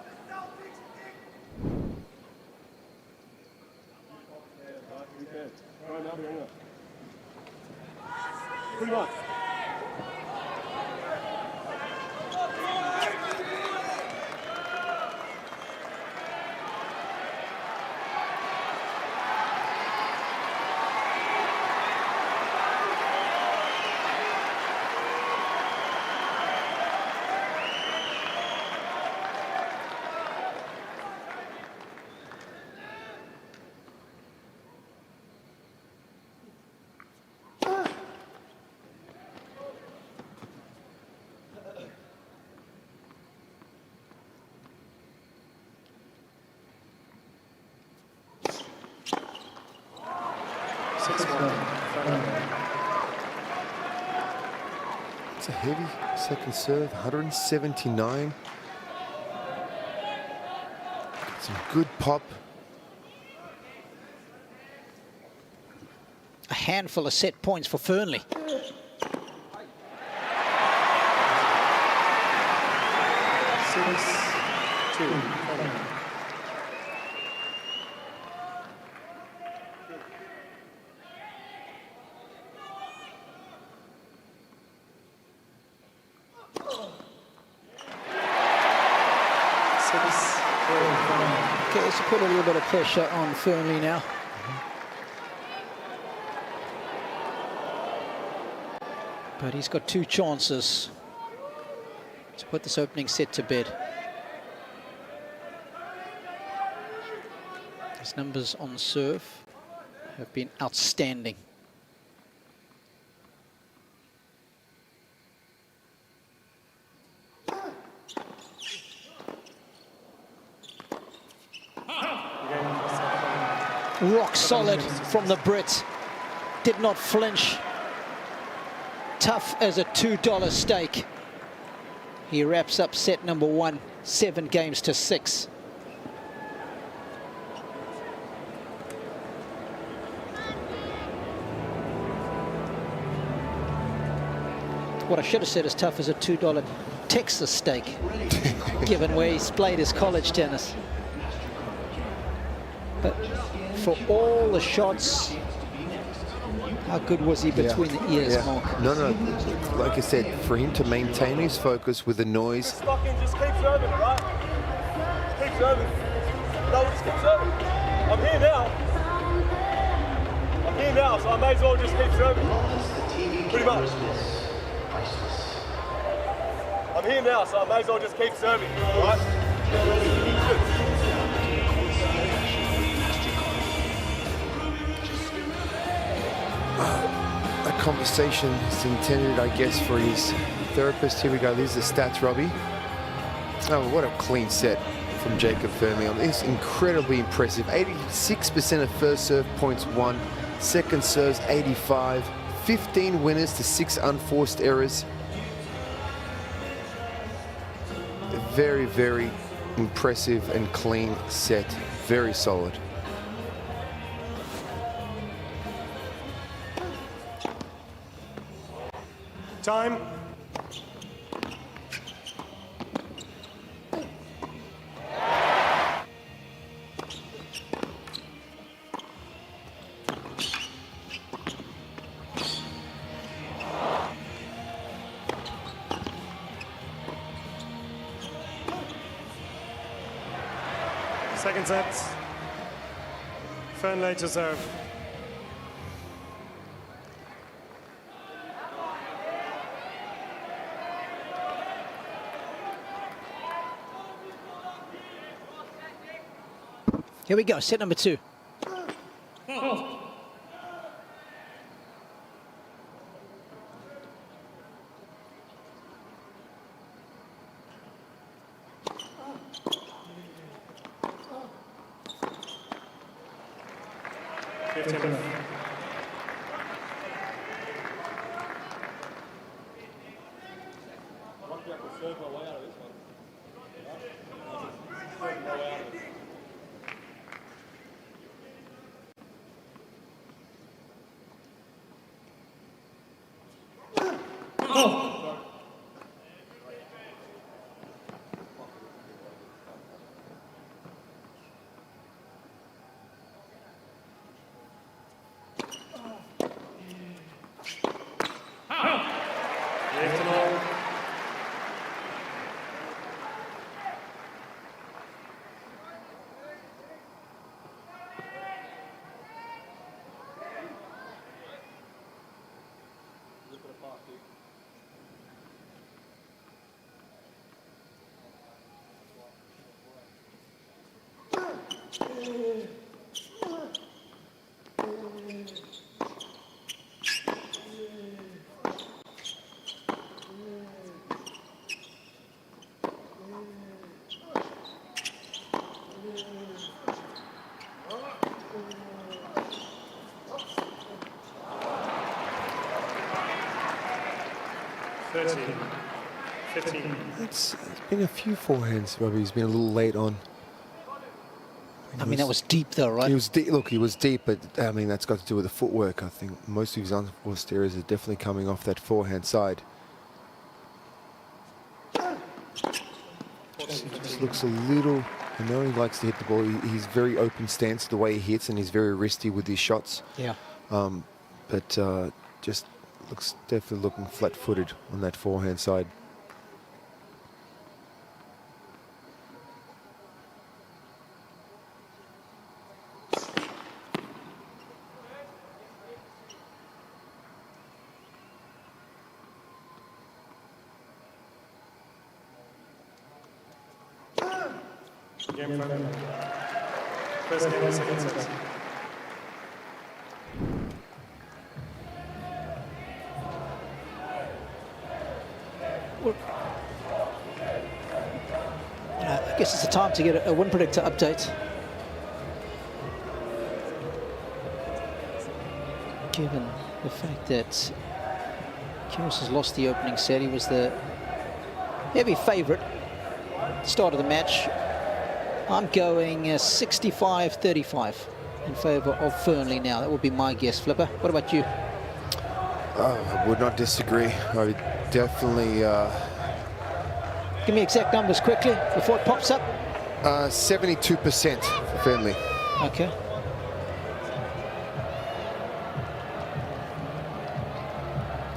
S2: It's a heavy second serve, 179. Some good pop.
S1: A handful of set points for Fearnley. Okay, let's put a little bit of pressure on Fearnley now. But he's got 2 chances to put this opening set to bed. His numbers on serve have been outstanding. Rock solid from the Brit. Did not flinch. Tough as a $2 stake. He wraps up set number 1, 7 games to 6. what I should have said, as tough as a $2 Texas steak, given where he's played his college tennis. But for all the shots, how good was he between the ears, Mark?
S2: No, like I said, for him to maintain his focus with the noise.
S7: Fucking just keep serving, right? Keep serving. No, just keep serving. I'm here now, so I may as well just keep serving. Pretty much. I'm here now, so I may as well just keep serving, right?
S2: A conversation is intended, I guess, for his therapist. Here we go. These are the stats, Robbie. Oh, what a clean set from Jacob Fearnley. It's incredibly impressive. 86% of first serve points won. Second serves 85. 15 winners to 6 unforced errors. A very, very impressive and clean set. Very solid.
S4: Time. Second set. Fearnley to serve.
S1: Here we go, set number 2.
S2: It's been a few forehands, Robbie. He's been a little late on.
S1: I mean, that was deep though, right?
S2: He was deep. Look, he was deep, but I mean, that's got to do with the footwork. I think most of his unforced errors are definitely coming off that forehand side. Just looks a little. I know he likes to hit the ball. He's very open stance the way he hits, and he's very wristy with his shots.
S1: Yeah.
S2: But just looks definitely looking flat-footed on that forehand side.
S4: Game final. First game, second set.
S1: I guess it's the time to get a win predictor update. Given the fact that Kyrgios has lost the opening set, he was the heavy favourite at the start of the match. I'm going 65-35 in favour of Fearnley now. That would be my guess, Flipper. What about you?
S2: I would not disagree. I would definitely...
S1: Give me exact numbers quickly before it pops up.
S2: 72% for Fearnley.
S1: Okay.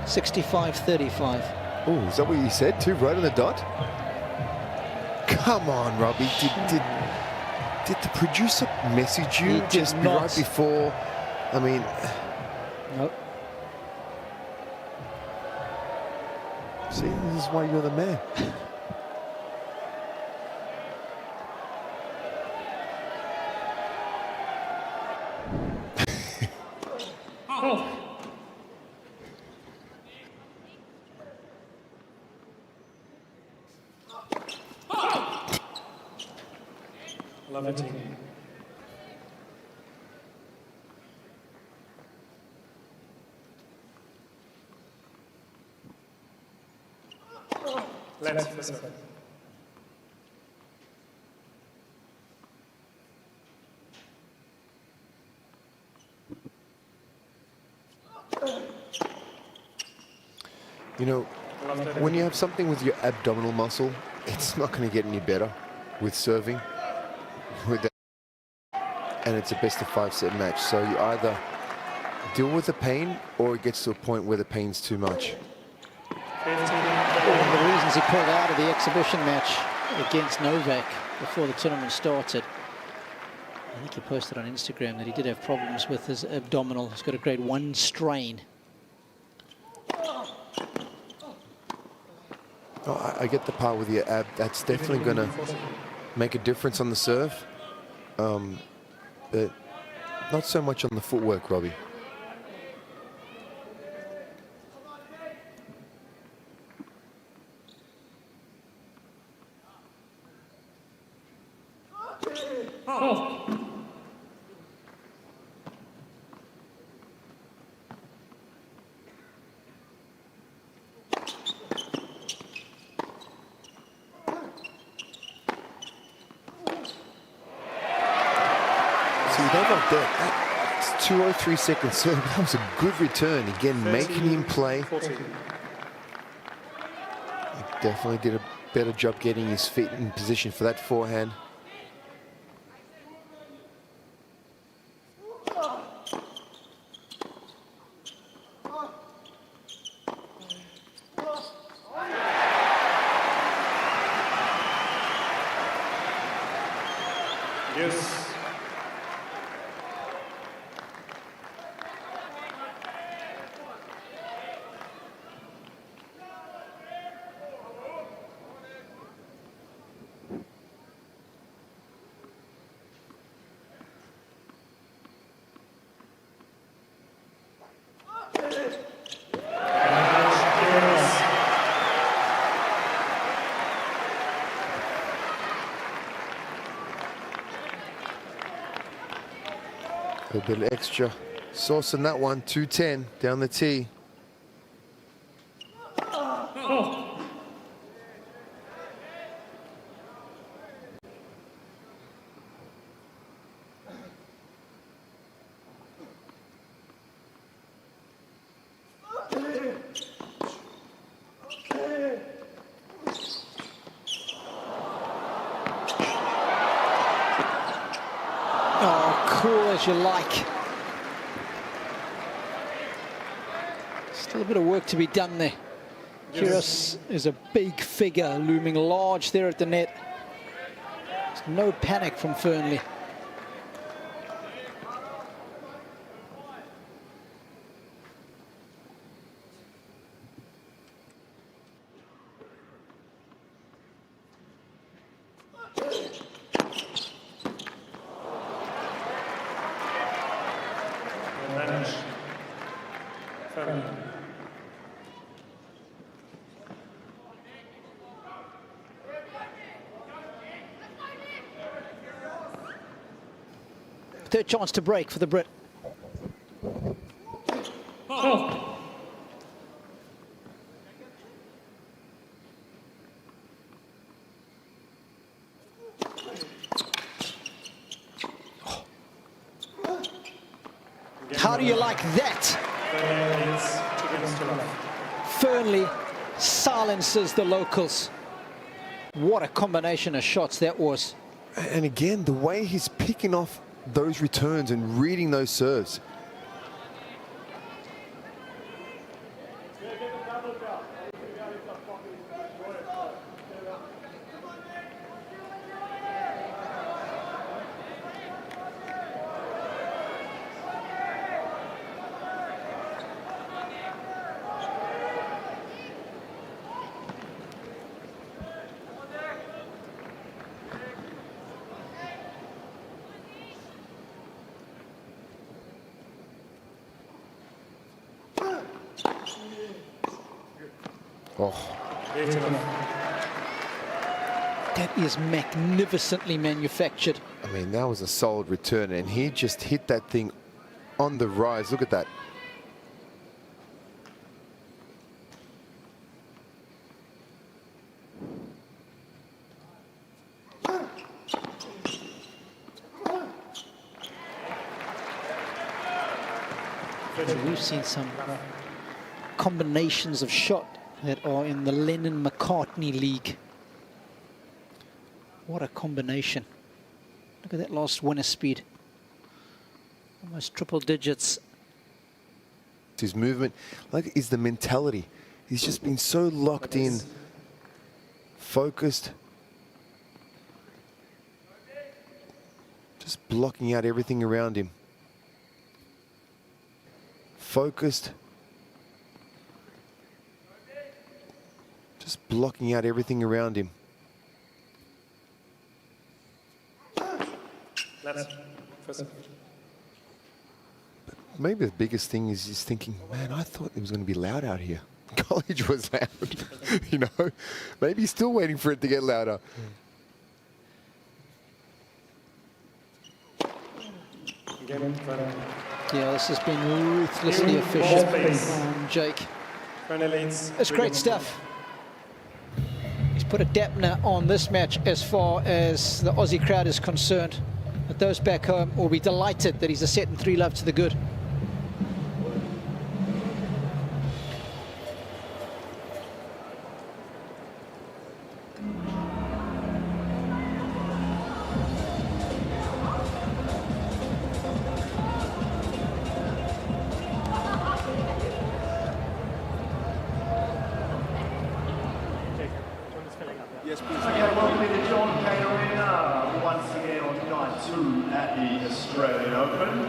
S1: $65.35.
S2: Oh, is that what you said too? Right on the dot? Come on, Robbie. Did the producer message you just right before? I mean...
S1: Nope.
S2: See, this is why you're the man.
S4: Love it. Let's
S2: You know, when you have something with your abdominal muscle, it's not going to get any better with serving. And it's a best of 5 set match. So you either deal with the pain or it gets to a point where the pain's too much.
S1: One of the reasons he pulled out of the exhibition match against Novak before the tournament started. I think he posted on Instagram that he did have problems with his abdominal. He's got a grade 1 strain.
S2: Oh, I get the part with your ab. That's definitely going to make a difference on the serve. But not so much on the footwork, Robbie. It's 203 seconds serve. That was a good return. Again, making him play. He definitely did a better job getting his feet in position for that forehand.
S4: Yes.
S2: A bit of extra sauce in that one. 210 down the tee.
S1: Cool as you like. Still a bit of work to be done there. Kyrgios is a big figure looming large there at the net. There's no panic from Fearnley. Third chance to break for the Brit. How do you like that? Fearnley silences the locals. What a combination of shots that was.
S2: And again, the way he's picking off those returns and reading those serves. Oh.
S1: That is magnificently manufactured.
S2: I mean, that was a solid return, and he just hit that thing on the rise. Look at that.
S1: We've seen some combinations of shot that are in the Lennon-McCartney League. What a combination. Look at that last winner speed. Almost triple digits.
S2: His movement, like, is the mentality. He's just been so locked in, focused, just blocking out everything around him. Focused, just blocking out everything around him. Maybe the biggest thing is he's thinking, man, I thought it was going to be loud out here. College was loud, you know. Maybe he's still waiting for it to get louder.
S1: Yeah, this has been ruthlessly efficient from Jake. It's great stuff. He's put a dampener on this match as far as the Aussie crowd is concerned. But those back home will be delighted that he's a set and 3 love to the good.
S3: Yes, please. Okay, welcome to the Cain Arena once again on night 2 at the Australian Open.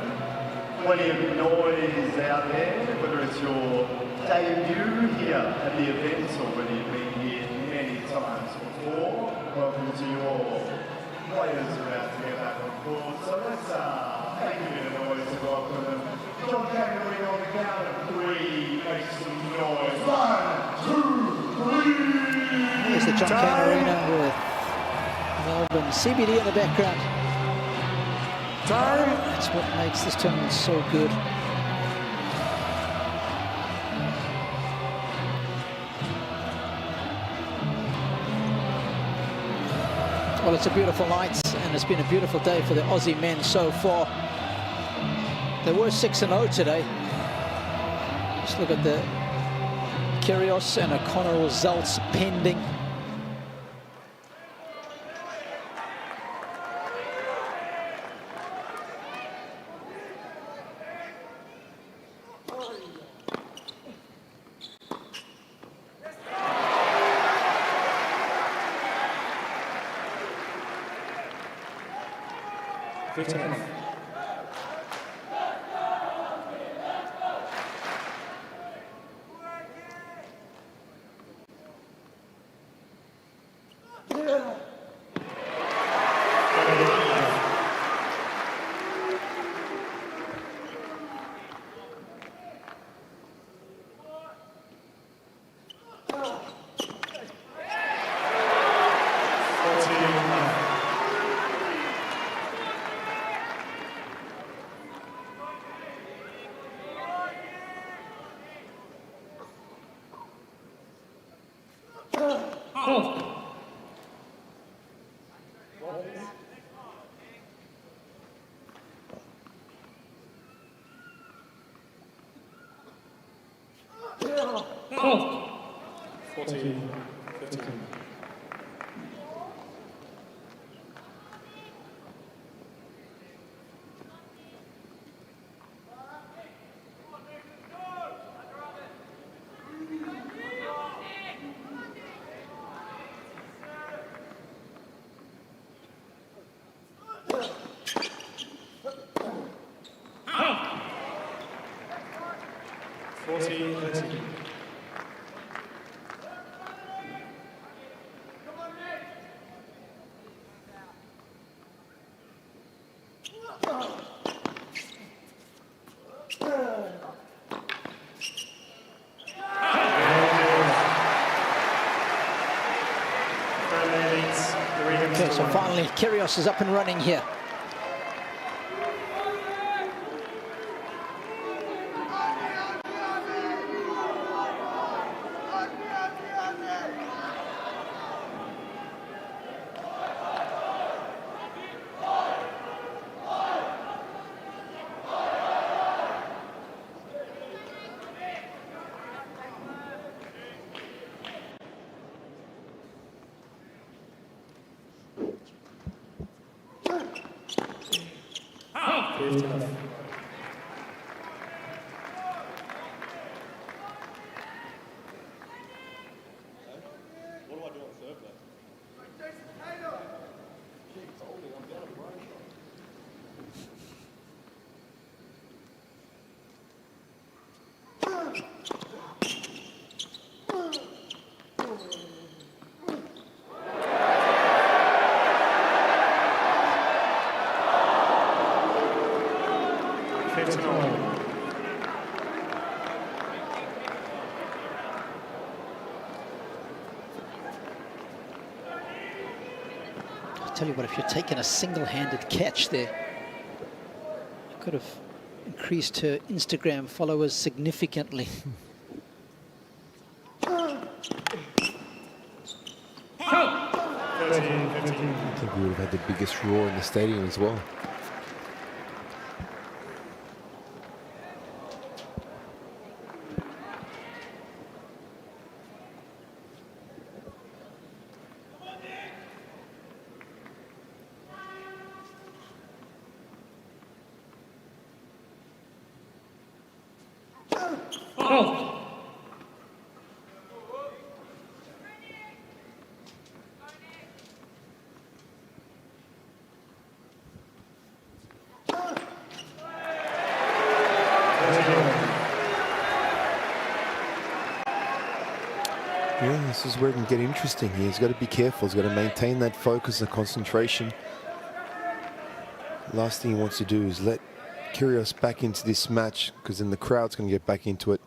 S3: Plenty of noise out there, whether it's your debut here at the event or whether you've been here many times before. Welcome to your players who are about to get back on court. So let's make a bit of noise to welcome them. Cain Arena on the count of 3, make some noise. 1, 2, 3.
S1: Here's the Cain Arena with Melbourne CBD in the background.
S4: Time.
S1: That's what makes this tournament so good. Well, it's a beautiful night, and it's been a beautiful day for the Aussie men so far. They were 6-0 today. Just look at the Kyrgios and O'Connor results pending.
S4: 40-15.
S1: Okay, so finally Kyrgios is up and running here. I'll tell you what, if you're taking a single-handed catch there, you could have increased her Instagram followers significantly.
S2: I think we would have had the biggest roar in the stadium as well. Yeah, this is where it can get interesting here. He's got to be careful. He's got to maintain that focus and concentration. Last thing he wants to do is let Kyrgios back into this match, because then the crowd's going to get back into it.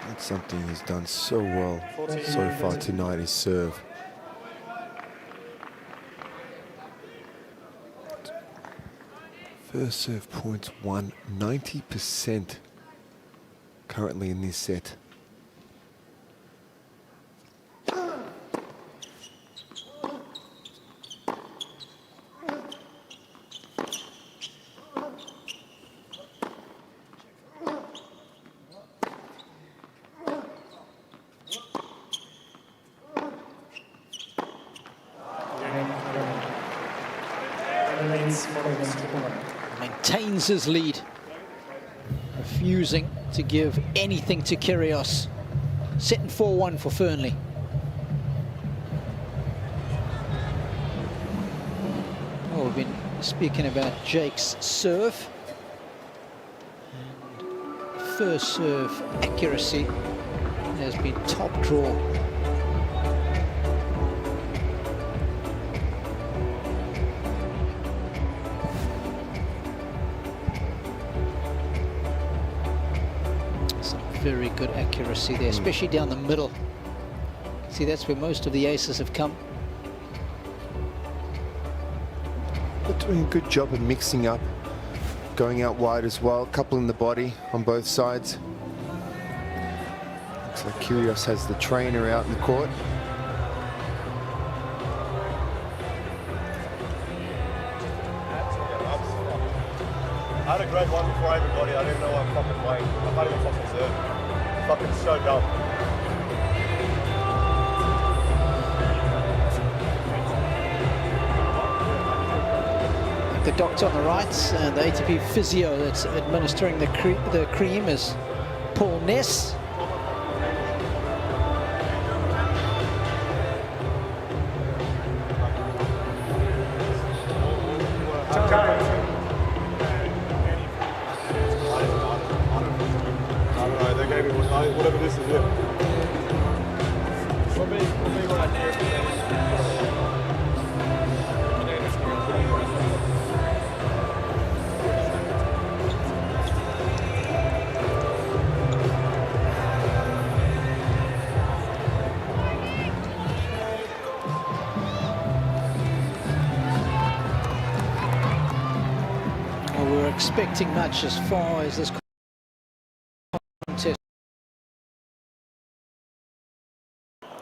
S2: That's something he's done so well so far tonight, is serve. First serve points won 90% currently in this set.
S1: Maintains his lead, refusing to give anything to Kyrgios. Setting 4-1 for Fearnley. Oh, we've been speaking about Jake's serve. And first serve accuracy has been top draw. Very good accuracy there, especially down the middle. See, that's where most of the aces have come.
S2: But doing a good job of mixing up, going out wide as well, coupling the body on both sides. Looks like Kyrgios has the trainer out in the court.
S7: I had a great one before everybody. I didn't know what I'm fucking playing. I can't even fucking serve. Fucking so dumb.
S1: The doctor on the right and the ATP physio that's administering the cream is Paul Ness.
S7: Whatever this is here.
S1: Well, we were expecting much as far as this contest.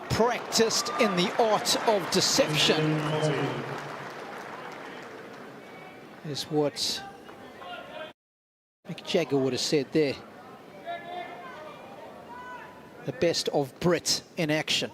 S1: Practiced in the art of deception is what Mick Jagger would have said there. The best of Brit in action.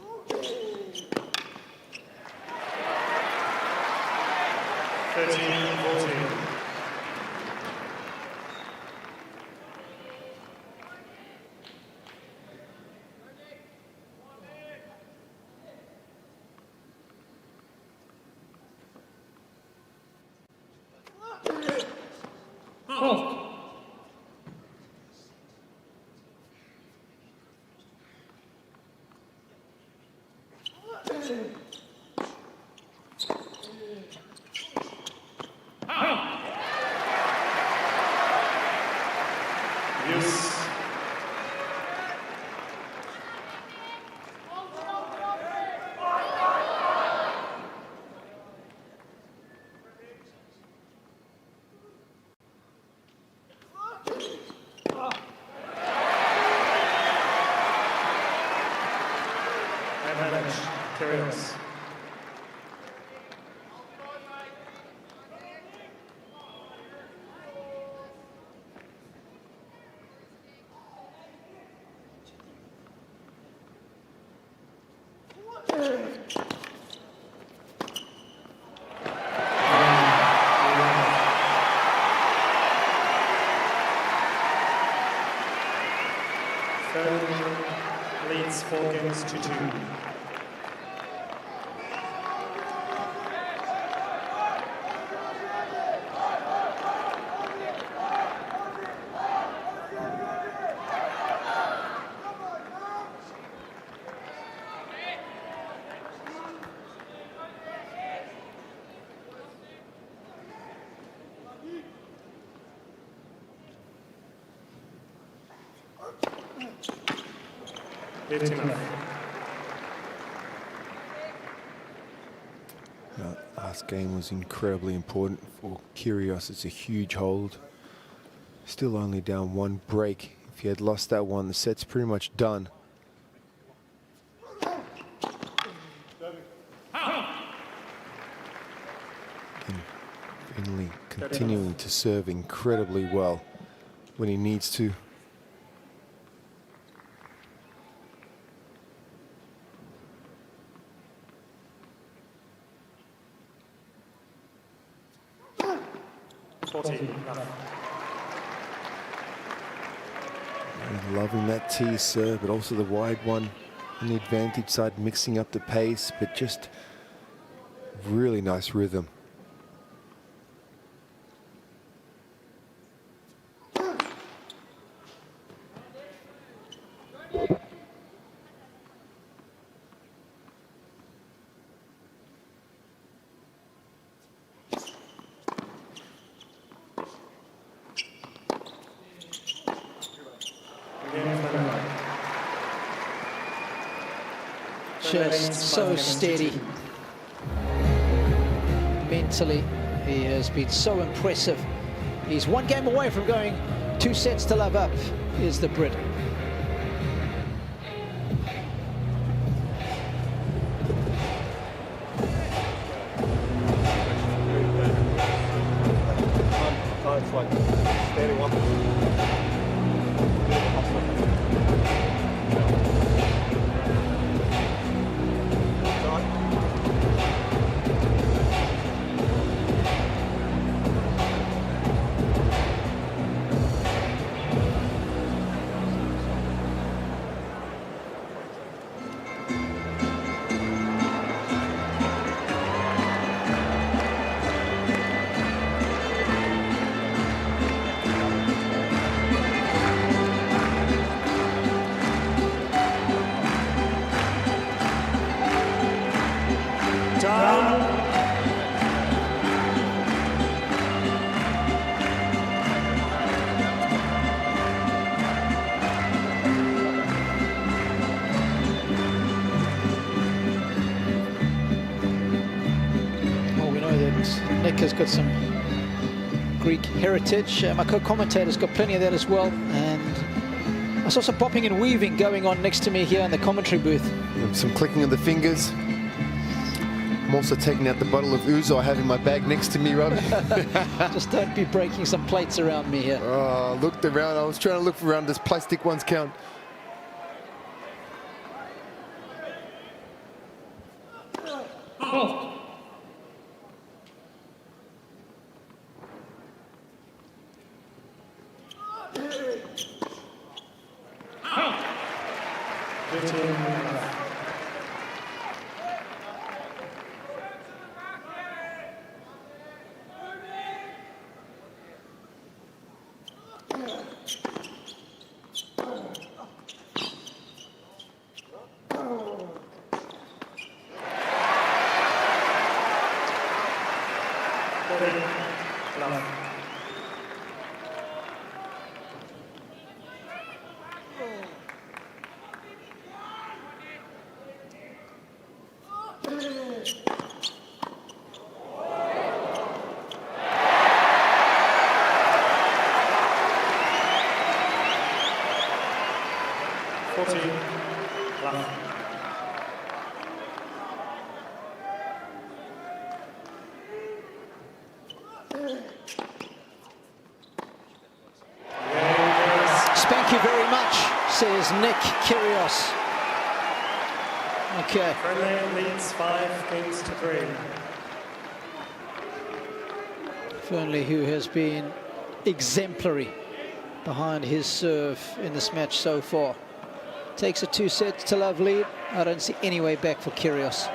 S4: Kyrgios. Fearnley leads 4 games to 2.
S2: That last game was incredibly important for Kyrgios. It's a huge hold. Still only down 1 break. If he had lost that one, the set's pretty much done. And Fearnley continuing to serve incredibly well when he needs to. Loving that tee serve, but also the wide one on the advantage side, mixing up the pace, but just really nice rhythm.
S1: Just so steady. Mentally, he has been so impressive. He's 1 game away from going 2 sets to love up, is the Brit.
S7: It's like
S1: Sabalenka's got some Greek heritage. My co-commentator's got plenty of that as well. And I saw some popping and weaving going on next to me here in the commentary booth.
S2: Some clicking of the fingers. I'm also taking out the bottle of ouzo I have in my bag next to me, Rob.
S1: Just don't be breaking some plates around me here.
S2: Oh, looked around. I was trying to look around. Does plastic ones count?
S4: Oh.
S1: Thank you very much, says Nick Kyrgios. Okay.
S4: Fearnley leads 5 games to 3.
S1: Fearnley, who has been exemplary behind his serve in this match so far, takes a 2-set-to-love lead. I don't see any way back for Kyrgios.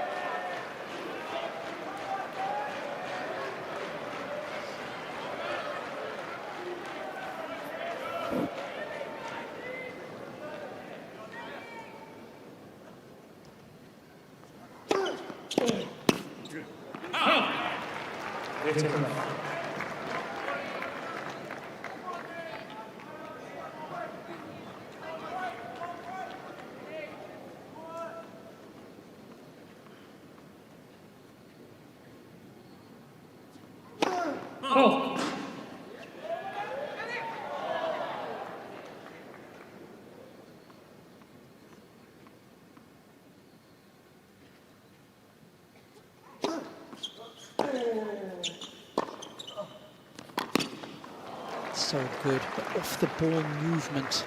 S1: So good, but off the ball movement.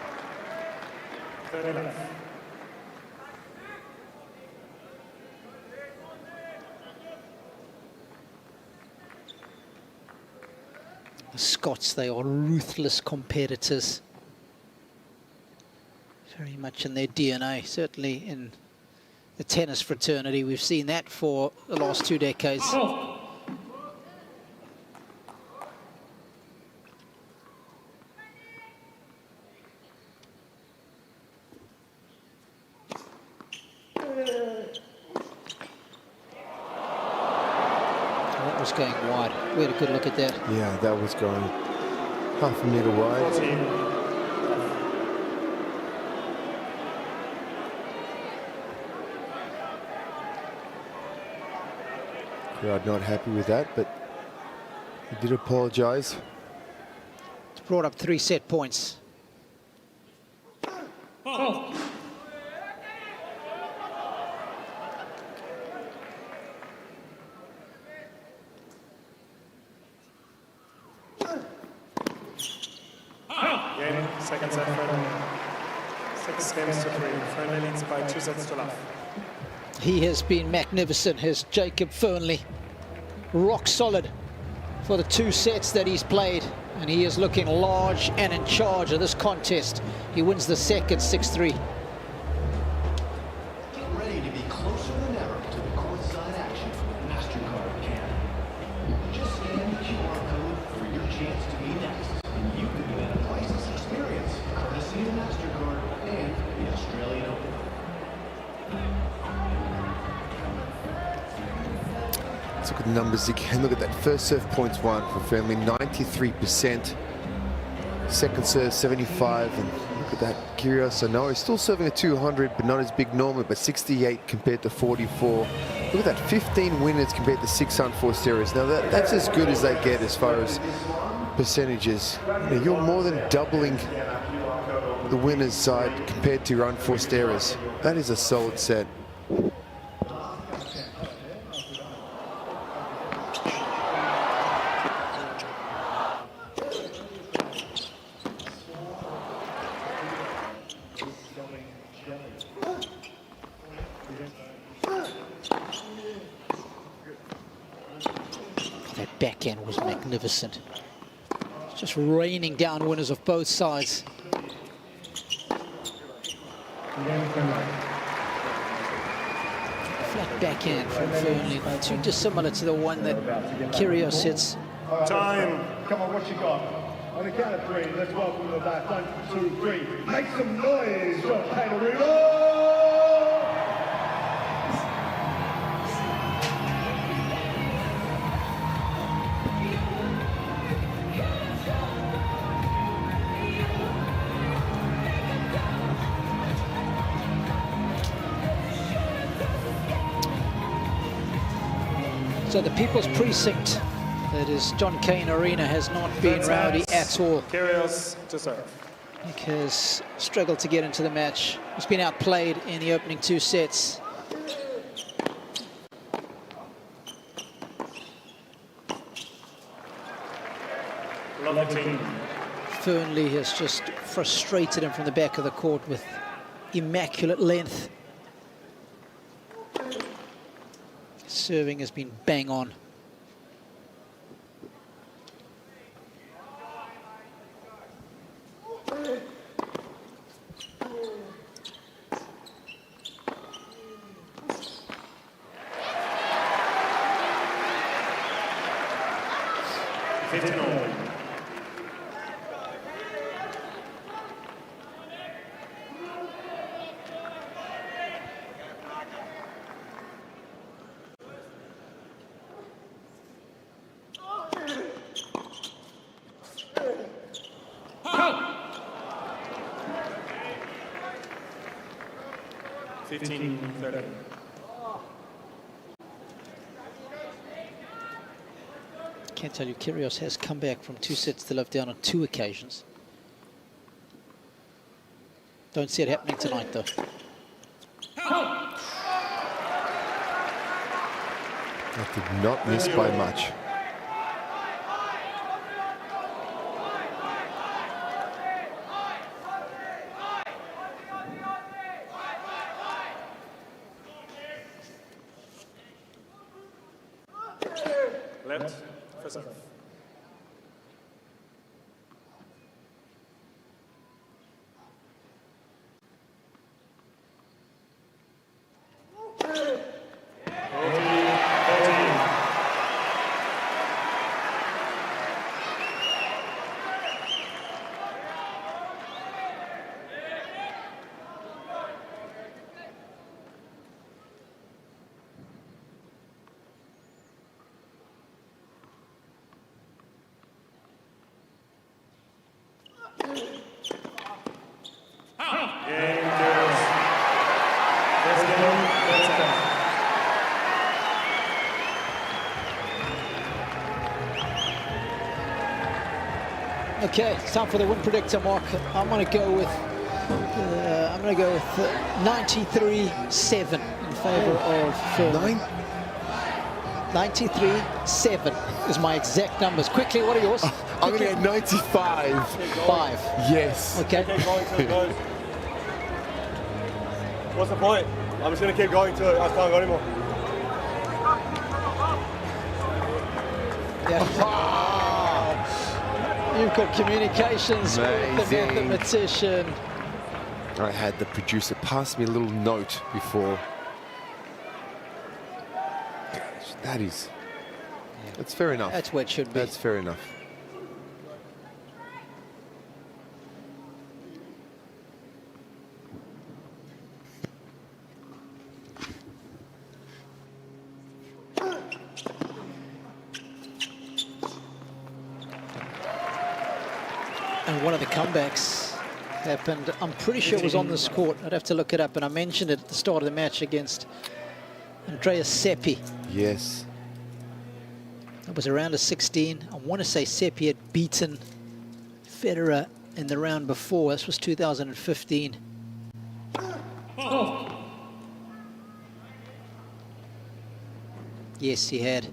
S1: The Scots, they are ruthless competitors. Very much in their DNA, certainly in the tennis fraternity. We've seen that for the last 2 decades. Going wide. We had a good look at that.
S2: Yeah, that was going half a metre wide. Crowd not happy with that, but he did apologise.
S1: It's brought up 3 set points.
S4: Second set, Fearnley. 6 games to 3. Fearnley leads by 2 sets to love.
S1: He has been magnificent, has Jacob Fearnley. Rock solid for the 2 sets that he's played. And he is looking large and in charge of this contest. He wins the second 6-3.
S9: Get ready to be closer than ever to the courtside action. MasterCard can. Just scan the QR code for your chance to be next. And you could win a priceless experience, courtesy of MasterCard and the Australian Open.
S2: Let's look at the numbers again. Look at that first serve points won for Fearnley, 93%. Second serve, 75, and Look at that, Kyrgios, I know he's still serving a 200, but not as big normally, but 68 compared to 44. Look at that, 15 winners compared to 6 unforced errors. Now that's as good as they get as far as percentages. You know, you're more than doubling the winner's side compared to your unforced errors. That is a solid set.
S1: That backhand was magnificent. Just raining down winners of both sides. Flat backhand from Fearnley, not too dissimilar to the one that Kyrgios hits.
S3: Time. Come on, what you got? On the count of 3, let's welcome them back. 1, 2, 3. Make some noise for Cain Arena!
S1: So the People's Precinct, that is Cain Arena, has not been rowdy at all.
S4: Kyrgios to serve.
S1: Nick has struggled to get into the match. He's been outplayed in the opening 2 sets. Fearnley has just frustrated him from the back of the court with immaculate length. Serving has been bang on. Can't tell you, Kyrgios has come back from 2 sets to love down on 2 occasions. Don't see it happening tonight, though.
S2: That did not miss by much.
S4: Left for serve.
S1: Okay, it's time for the win predictor, Mark. I'm going to go with 93-7 in favor of Fearnley. 93-7 is my exact numbers. Quickly, what are yours?
S2: I'm going to get 95.
S1: 5.
S2: Yes.
S1: Okay.
S7: Keep going till it goes. What's the point? I'm just going to keep going till I can't go anymore.
S1: Yeah. You've got communications with the mathematician.
S2: I had the producer pass me a little note before. That's fair enough.
S1: That's what it should be.
S2: That's fair enough.
S1: And one of the comebacks happened. I'm pretty sure it was on this court. I'd have to look it up, and I mentioned it at the start of the match against Andrea Seppi.
S2: Yes.
S1: That was around a 16. I want to say Seppi had beaten Federer in the round before. This was 2015. Yes, he had.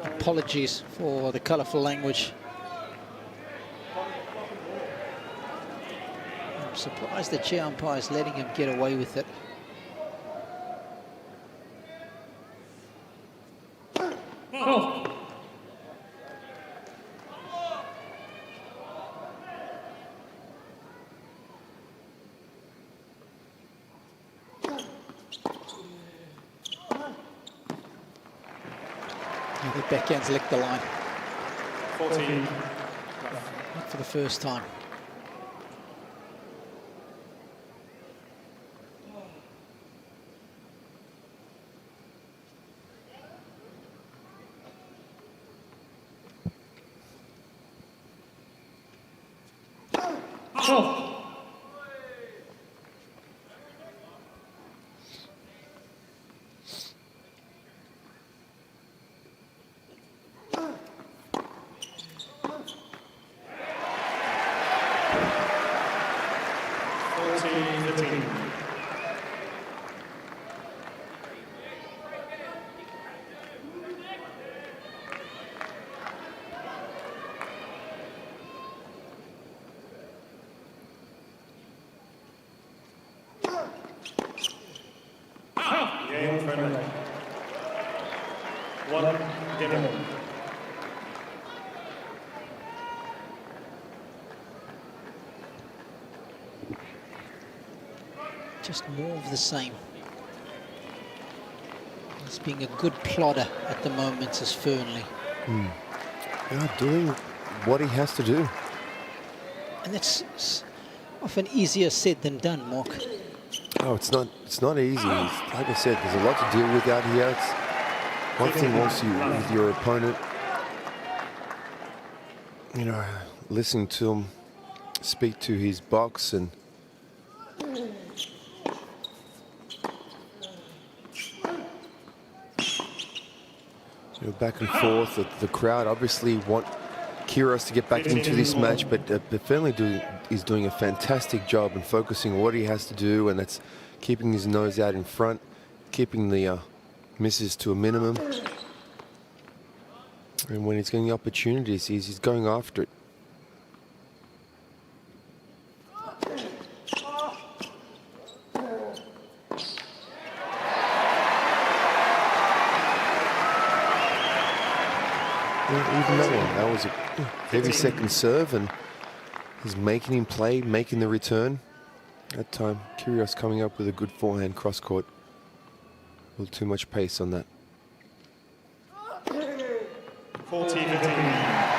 S1: Apologies for the colourful language. I'm surprised the chair umpire is letting him get away with it. The backhand's licked the line.
S4: 14.
S1: Not for the first time. Just more of the same. He's being a good plodder at the moment as Fearnley.
S2: Yeah, doing what he has to do.
S1: And that's often easier said than done, Mark.
S2: Oh, it's not easy. Like I said, there's a lot to deal with out here. It's one thing once you with your opponent, you know, listen to him speak to his box and back and forth. The crowd obviously want Kyrgios to get back into this match, but Fearnley is doing a fantastic job in focusing on what he has to do, and that's keeping his nose out in front, keeping the misses to a minimum. And when he's getting the opportunities, he's going after it. Even that was a heavy second serve, and he's making him play, making the return. That time, Kyrgios coming up with a good forehand cross court. A little too much pace on that.
S4: 14-15.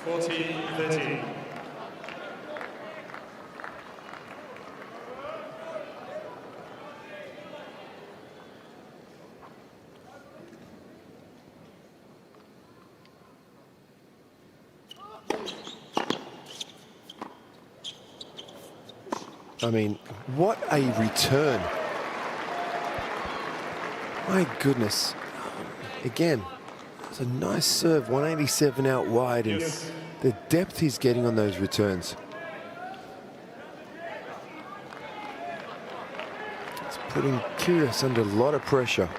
S4: 14-13.
S2: I mean, what a return. My goodness. Again, it's a nice serve, 187 out wide, and the depth he's getting on those returns. It's putting Kyrgios under a lot of pressure.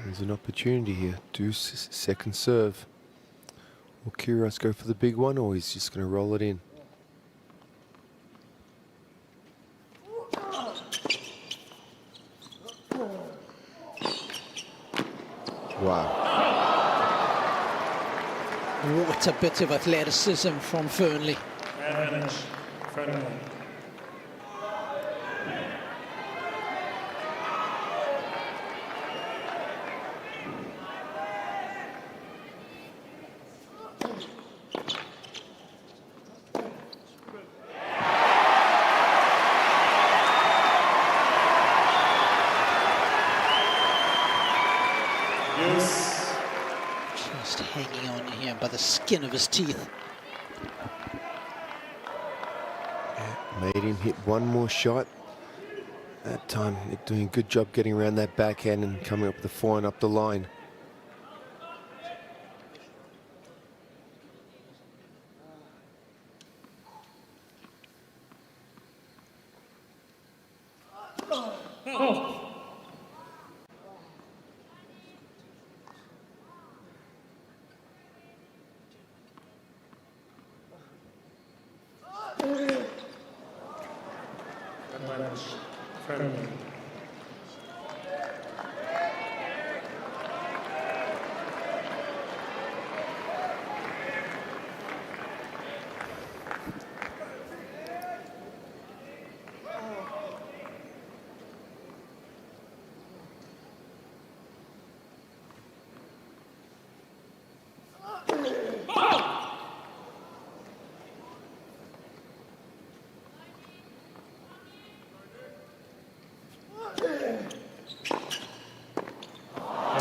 S2: There's an opportunity here. Deuce, second serve. Will Kyrgios go for the big one, or he's just going to roll it in? Wow.
S1: What a bit of athleticism from Fearnley.
S4: Advantage, Fearnley.
S1: Just hanging on here by the skin of his teeth.
S2: Made him hit one more shot. That time, they're doing a good job getting around that backhand and coming up with the forehand up the line.
S4: Advantage, Fearnley.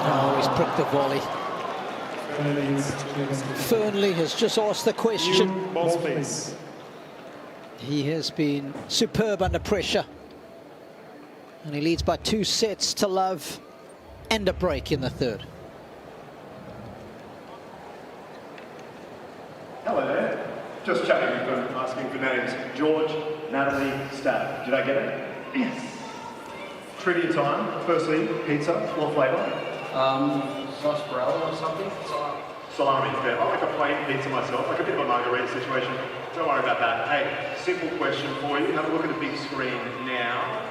S1: Oh, he's pricked the volley. Fearnley has just asked the question.
S4: Ball space.
S1: He has been superb under pressure. And he leads by 2 sets to love and a break in the third.
S3: Hello there. Just chatting with them, asking for names. George, Natalie, Stab. Did I get it? Yes. Trivia time. Firstly, pizza. What flavour?
S10: Sarsaparilla or something?
S3: Salami. Fair. I like a plain pizza myself, like a bit of a margarita situation. Don't worry about that. Hey, simple question for you. Have a look at the big screen now.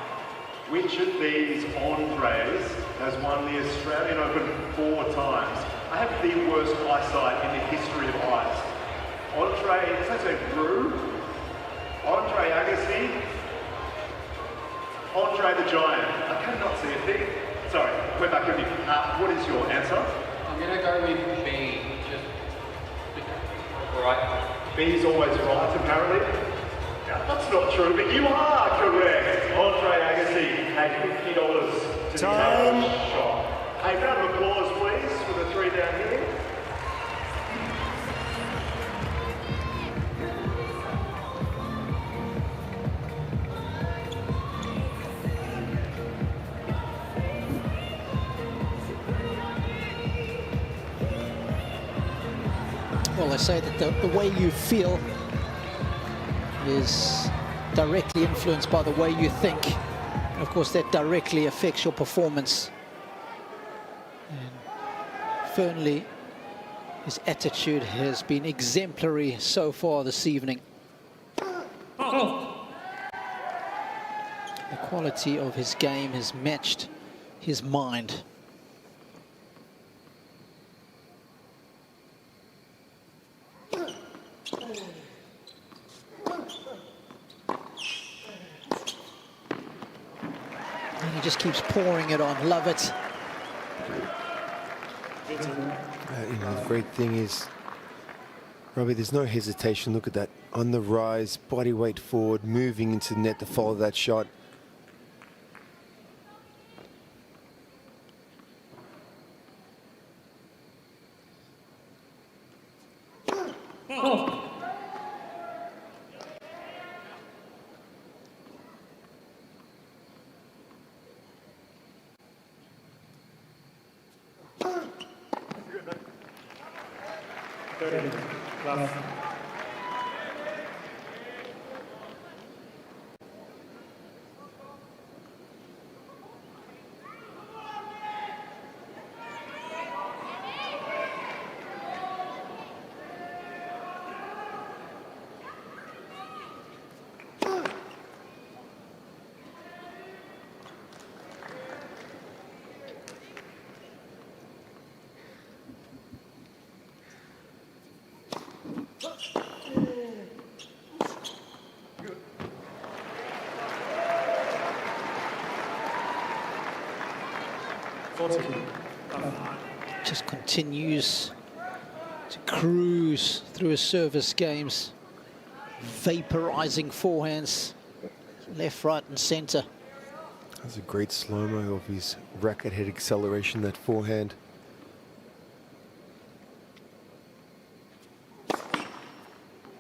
S3: Which of these entrees has won the Australian Open 4 times? I have the worst eyesight in the history of eyes. Entree, does that say brew? Entree Agassi? Andre the Giant. I cannot see a thing. Sorry, we're back with you. What is your answer?
S10: I'm gonna go with B. Just right.
S3: B is always right, apparently. Yeah, that's not true, but you are correct. Andre Agassi, hey, $50 to
S4: Time.
S3: the shot. Hey, round of applause, please, for the 3 down here.
S1: Well, they say that the way you feel is directly influenced by the way you think. And of course, that directly affects your performance. And Fearnley, his attitude has been exemplary so far this evening. The quality of his game has matched his mind. And he just keeps pouring it on. Love it.
S2: The great thing is, Robbie, there's no hesitation. Look at that. On the rise, body weight forward, moving into the net to follow that shot.
S1: Just continues to cruise through his service games, vaporizing forehands, left, right, and center.
S2: That's a great slow-mo of his racket head acceleration, that forehand.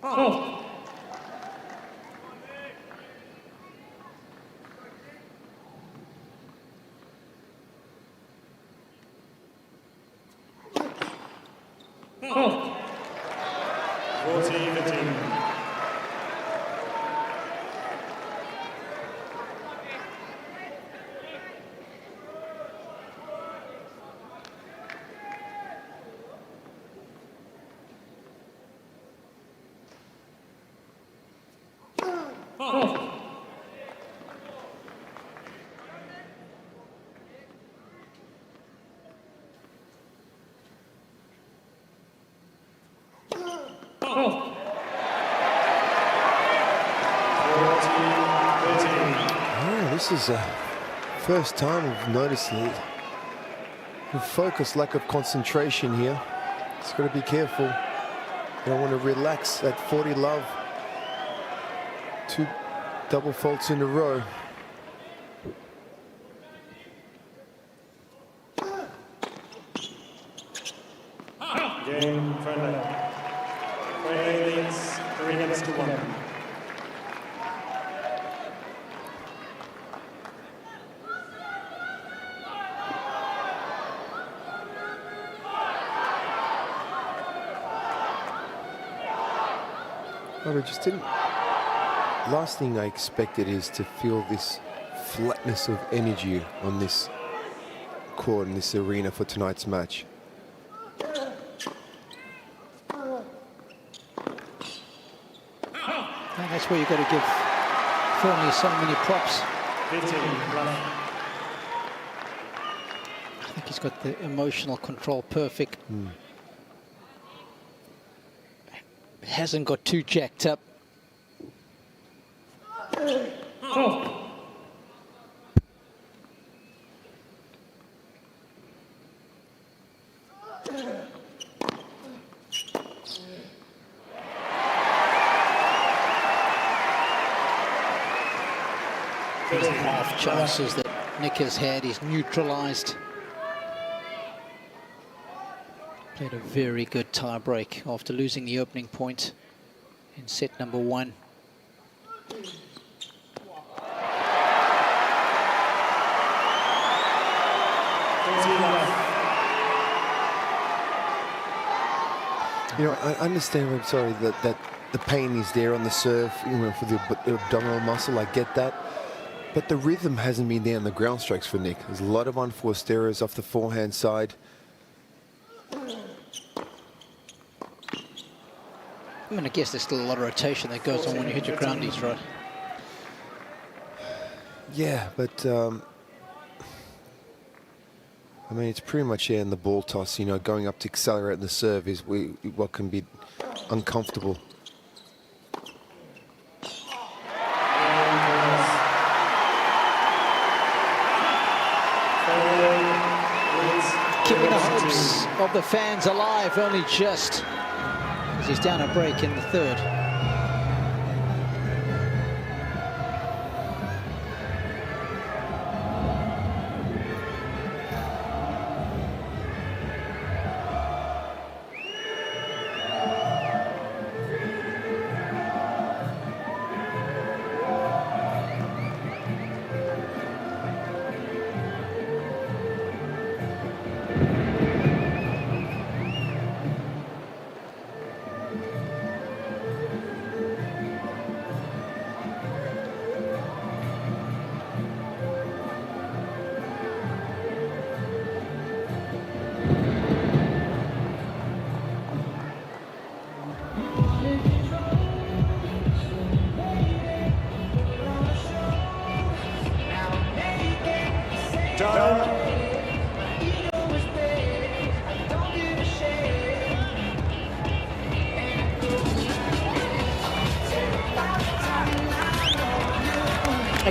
S4: Oh. Oh. 14-15. Oh. Oh. 14-13.
S2: Oh, this is the first time we've noticed the focus, lack of concentration here. Just got to be careful. You don't want to relax at 40 love. 2 double faults in a row.
S4: Game Fearnley. Fearnley leads 3-1.
S2: I just didn't. Last thing I expected is to feel this flatness of energy on this court in this arena for tonight's match.
S1: And that's where you've got to give Fearnley so many props.
S4: 15 left.
S1: I think he's got the emotional control perfect. Hasn't got too jacked up.
S4: Oh.
S1: Half chances that Nick has had, he's neutralized. Played a very good tie break after losing the opening point in set number 1.
S2: You know, I understand, I'm sorry, that the pain is there on the serve, you know, for the abdominal muscle, I get that. But the rhythm hasn't been there on the ground strokes for Nick. There's a lot of unforced errors off the forehand side.
S1: I mean, I guess there's still a lot of rotation that goes on when you hit your groundies, right?
S2: Yeah, but I mean, it's pretty much in the ball toss. You know, going up to accelerate in the serve is what can be uncomfortable.
S1: Keeping the hopes of the fans alive, only just as he's down a break in the third.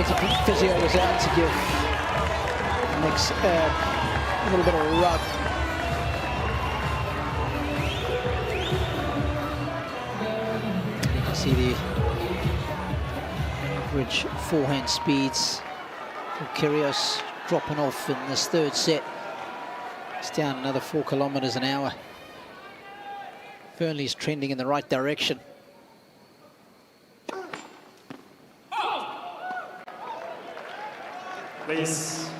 S1: Jannik's physio was out to give Nick's a little bit of a rub. You can see the average forehand speeds for Kyrgios dropping off in this third set. It's down another 4 kilometers an hour. Fearnley's trending in the right direction.
S4: Please.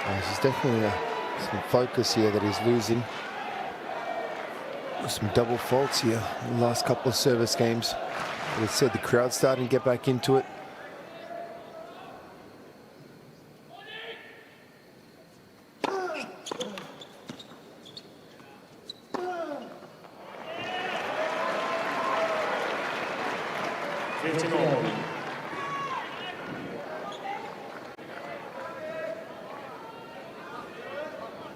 S2: There's definitely some focus here that he's losing. Some double faults here in the last couple of service games. As I said, the crowd's starting to get back into it.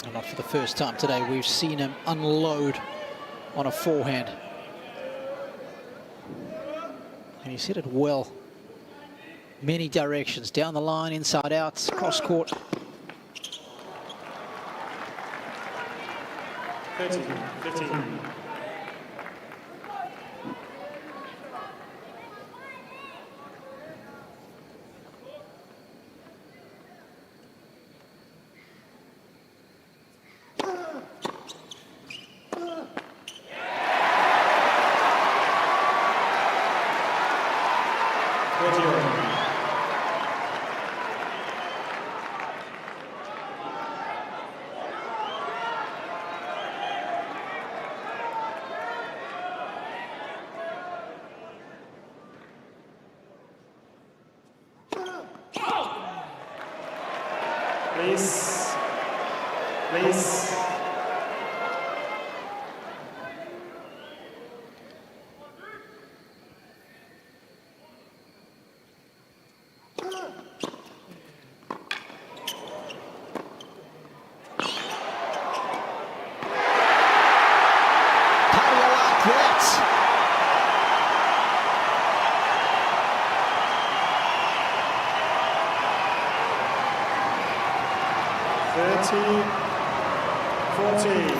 S1: And not for the first time today, we've seen him unload on a forehand. And he's hit it well. Many directions, down the line, inside out, cross court.
S4: 15. Please. Please.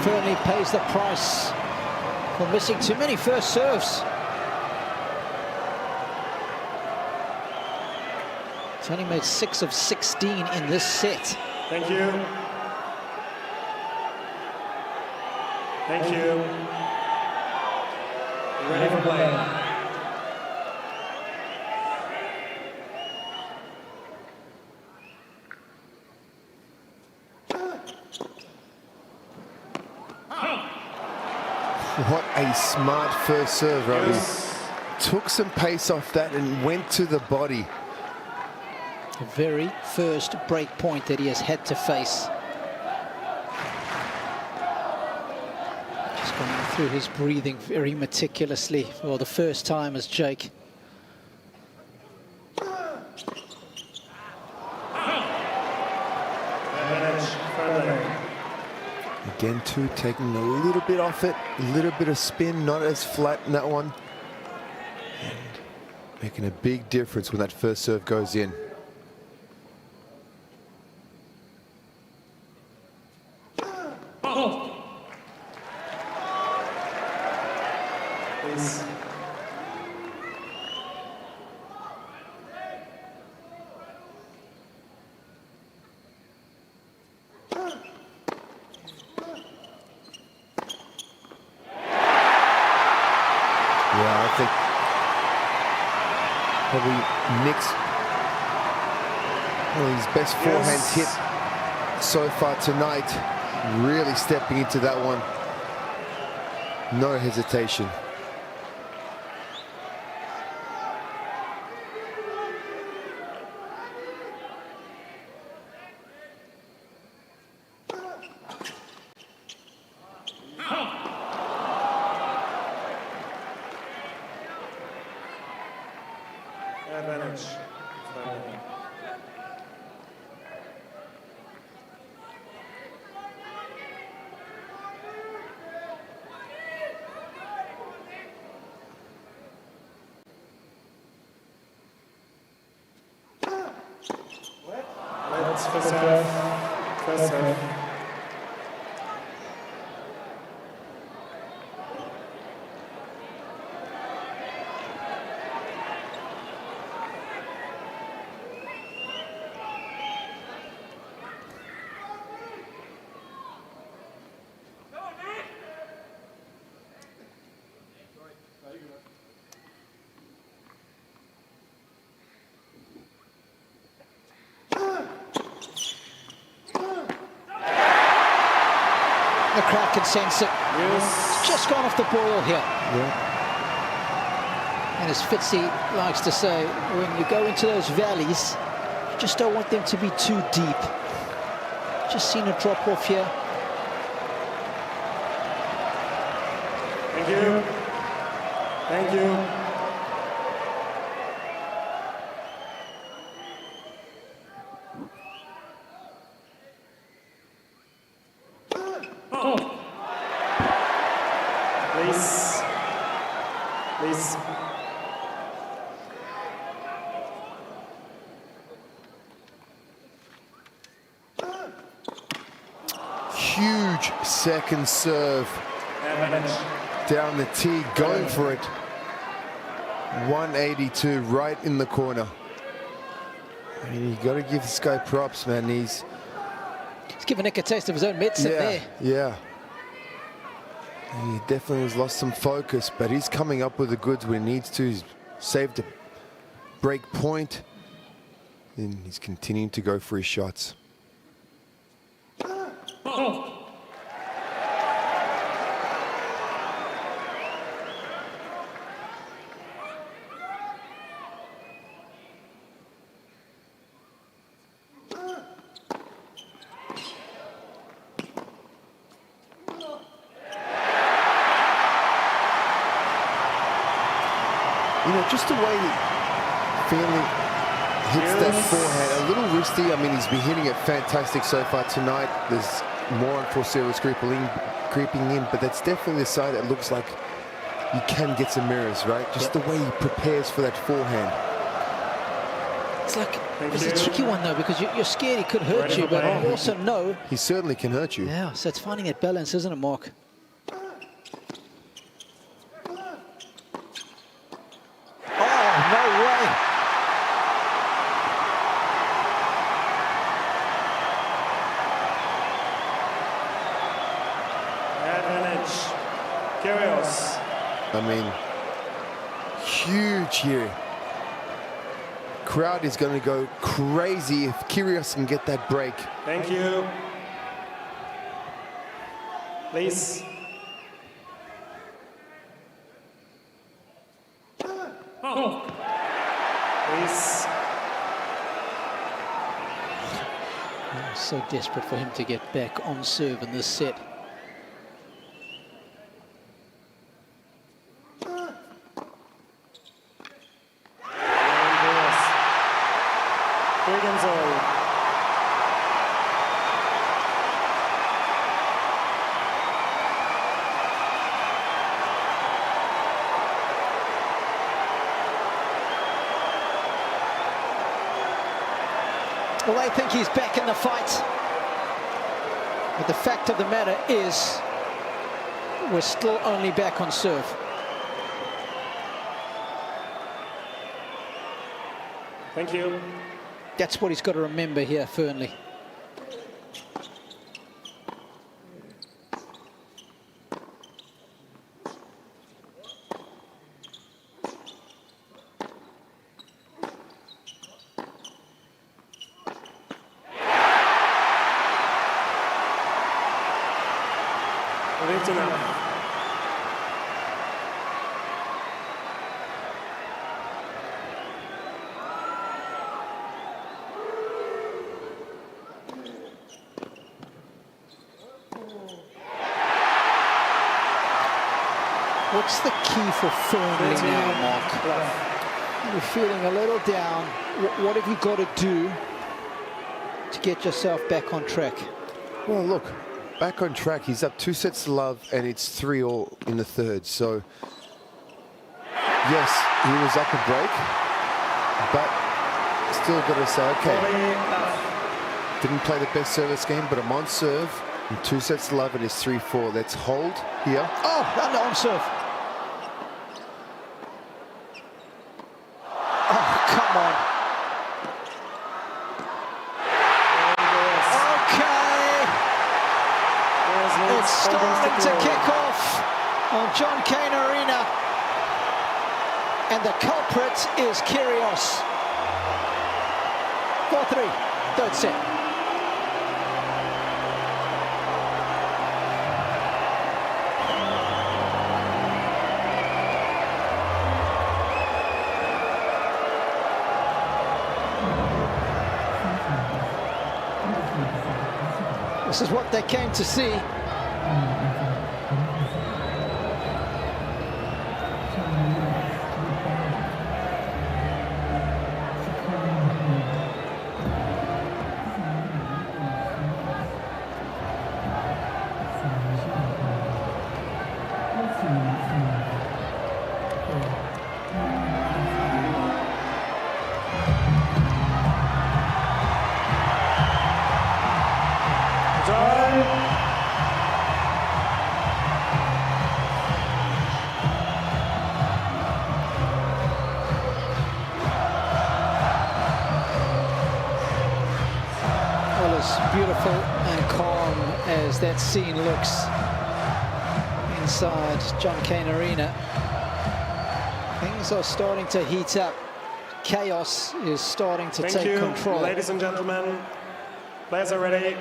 S1: Fearnley pays the price for missing too many first serves. He's only made 6 of 16 in this set.
S4: Thank you. Thank you. Ready for play.
S2: What a smart first serve, Robbie.
S4: Yes.
S2: Took some pace off that and went to the body.
S1: The very first break point that he has had to face. Just going through his breathing very meticulously for the first time as Jake.
S2: Again, too, taking a little bit off it, a little bit of spin, not as flat in that one. And making a big difference when that first serve goes in.
S4: Please.
S2: Yeah, I think probably Nick's one of his best forehands hit so far tonight. Really stepping into that one. No hesitation.
S4: for serve. First serve.
S1: The crowd can sense it.
S4: Yes.
S1: It's just gone off the boil here.
S2: Yeah.
S1: And as Fitzy likes to say, when you go into those valleys, you just don't want them to be too deep. Just seen a drop off here.
S4: Thank you. Thank you. Please. Please.
S2: Huge second serve. Down the tee, going for it. 182 right in the corner. I mean, you got to give this guy props, man. He's
S1: giving Nick a taste of his own medicine there.
S2: Yeah. He definitely has lost some focus, but he's coming up with the goods when he needs to. He's saved a break point, and he's continuing to go for his shots. You know, just the way that Fearnley hits that forehand, a little risky. I mean, he's been hitting it fantastic so far tonight. There's more on Forcero's creeping in, but that's definitely the side that looks like you can get some mirrors, right? Just the way he prepares for that forehand.
S1: It's like, it's a tricky one though, because you're scared he could hurt you, but you also know.
S2: He certainly can hurt you.
S1: Yeah, so it's finding that balance, isn't it, Mark?
S4: Kyrgios.
S2: I mean, huge here. Crowd is going to go crazy if Kyrgios can get that break.
S4: Thank you. Please. Please.
S1: I'm so desperate for him to get back on serve in this set. Well, I think he's back in the fight. But the fact of the matter is, we're still only back on serve.
S4: Thank you.
S1: That's what he's got to remember here, Fearnley. What's the key for Fearnley now, Mark? You're feeling a little down. What have you got to do to get yourself back on track?
S2: Well, look, back on track. He's up 2 sets to love, and it's 3-all in the third. So, yes, he was up a break, but still got to say, okay, Didn't play the best service game, but I'm on serve. And 2 sets to love, it is 3-4. Let's hold here.
S1: Oh, under on serve. Oh, come on. Okay. It's starting to kick off on Cain Arena. And the culprit is Kyrgios. 4-3, third set. This is what they came to see. Beautiful and calm as that scene looks inside Cain Arena. Things are starting to heat up. Chaos is starting to take control.
S4: Ladies and gentlemen, players are ready.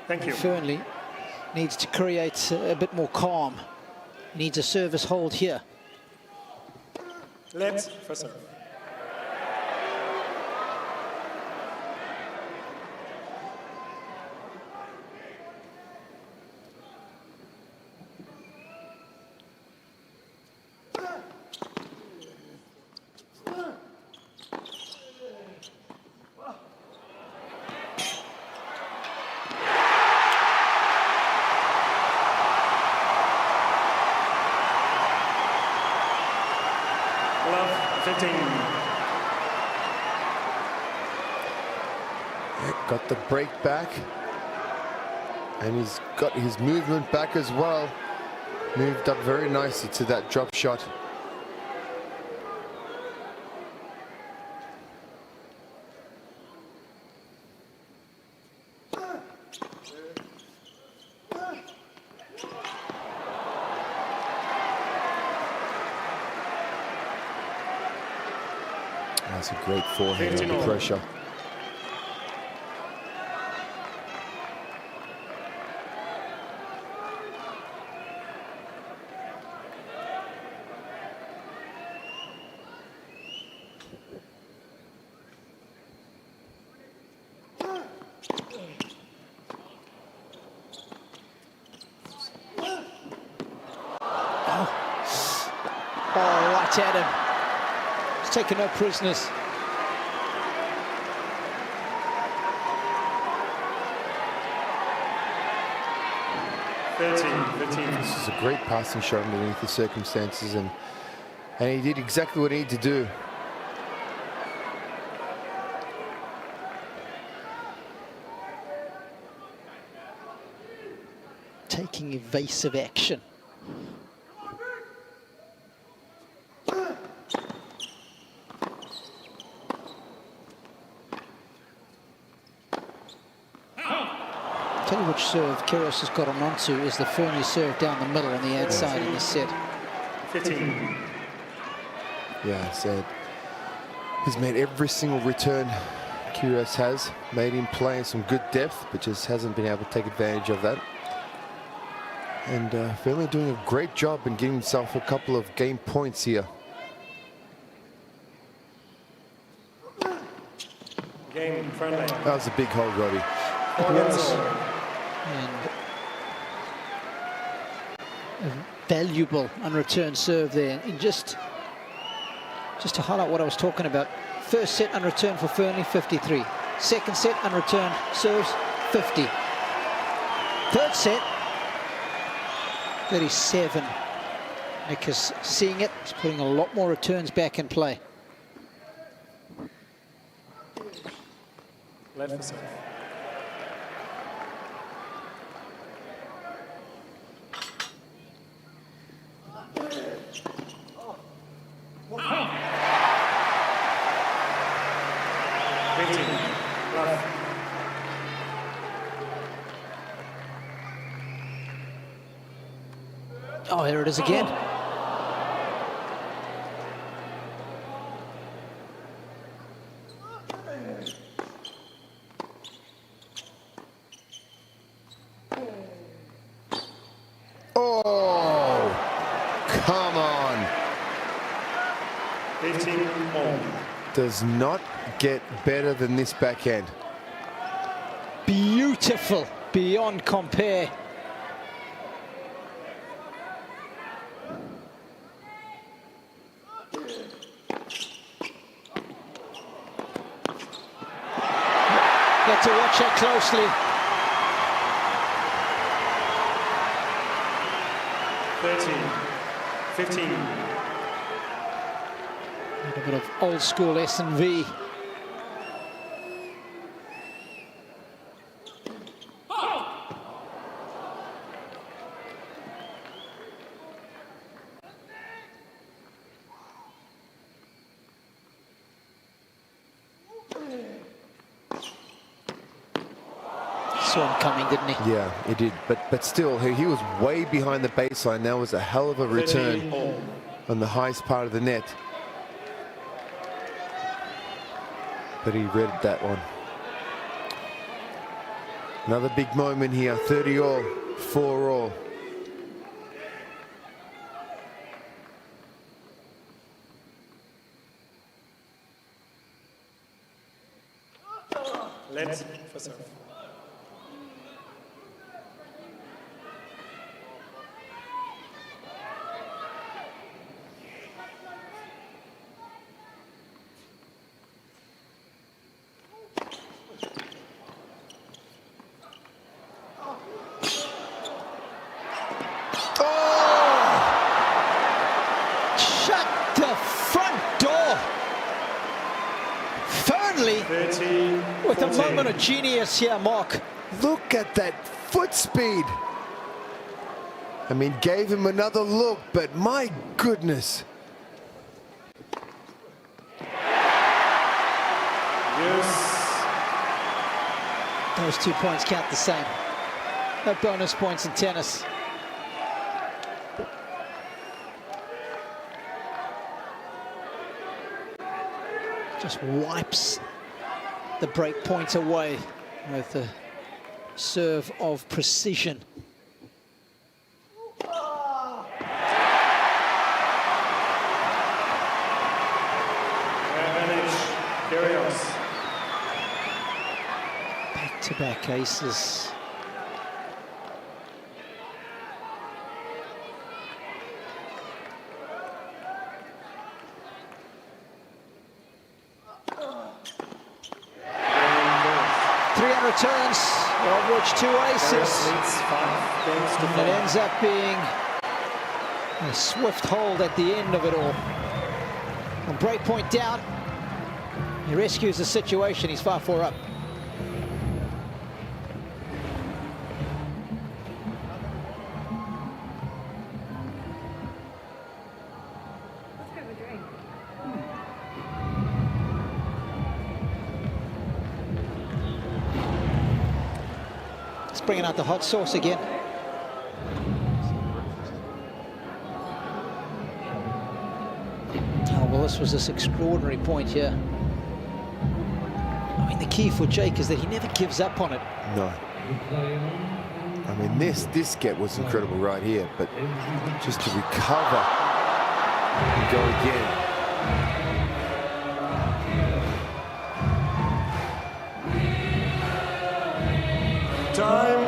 S4: Thank you.
S1: Fearnley needs to create a bit more calm. He needs a service hold here.
S4: Let's for serve.
S2: Got the break back, and he's got his movement back as well. Moved up very nicely to that drop shot. That's a great forehand under pressure.
S1: Right at him. He's taken no prisoners.
S2: This is a great passing shot underneath the circumstances, and he did exactly what he needed to do.
S1: Taking evasive action. Tell you which serve Kyrgios has got him onto is the Fearnley serve down the middle on the outside in the set.
S4: 15.
S2: Yeah, I said he's made every single return Kyrgios has, made him play in some good depth, but just hasn't been able to take advantage of that. And Fearnley doing a great job in getting himself a couple of game points here.
S4: Game friendly.
S2: That was a big hold, Robbie.
S1: And a valuable unreturned serve there. And just to highlight what I was talking about, first set unreturned for Fearnley, 53. Second set unreturned serves, 50. Third set, 37. Nick is seeing it. He's putting a lot more returns back in play.
S4: Red for serve.
S1: Oh, here it is again.
S2: Oh, come on.
S4: 15 all.
S2: Does not get better than this backhand.
S1: Beautiful, beyond compare. Got to watch that closely.
S4: 13, 15.
S1: A little bit of old school S&V. Saw him coming, didn't he?
S2: Yeah, he did. But still, he was way behind the baseline. That was a hell of a return on the highest part of the net. But he read that one. Another big moment here. 30 all, 4 all.
S4: Let's for serve.
S1: Shut the front door. Fearnley with
S4: 14.
S1: a moment of genius here, Mark.
S2: Look at that foot speed. I mean, gave him another look, but my goodness.
S1: Those 2 points count the same. No bonus points in tennis. Just wipes the break point away with a serve of precision.
S4: Kyrgios.
S1: Back-to-back aces. Returns, of which 2 aces. And it ends up being a swift hold at the end of it all. On break point down, he rescues the situation. He's 5-4 up.
S6: Let's have a drink.
S1: Bringing out the hot sauce again. Oh, well, this was this extraordinary point here. I mean, the key for Jake is that he never gives up on it.
S2: No. I mean, this get was incredible right here, but just to recover and go again.
S4: Time.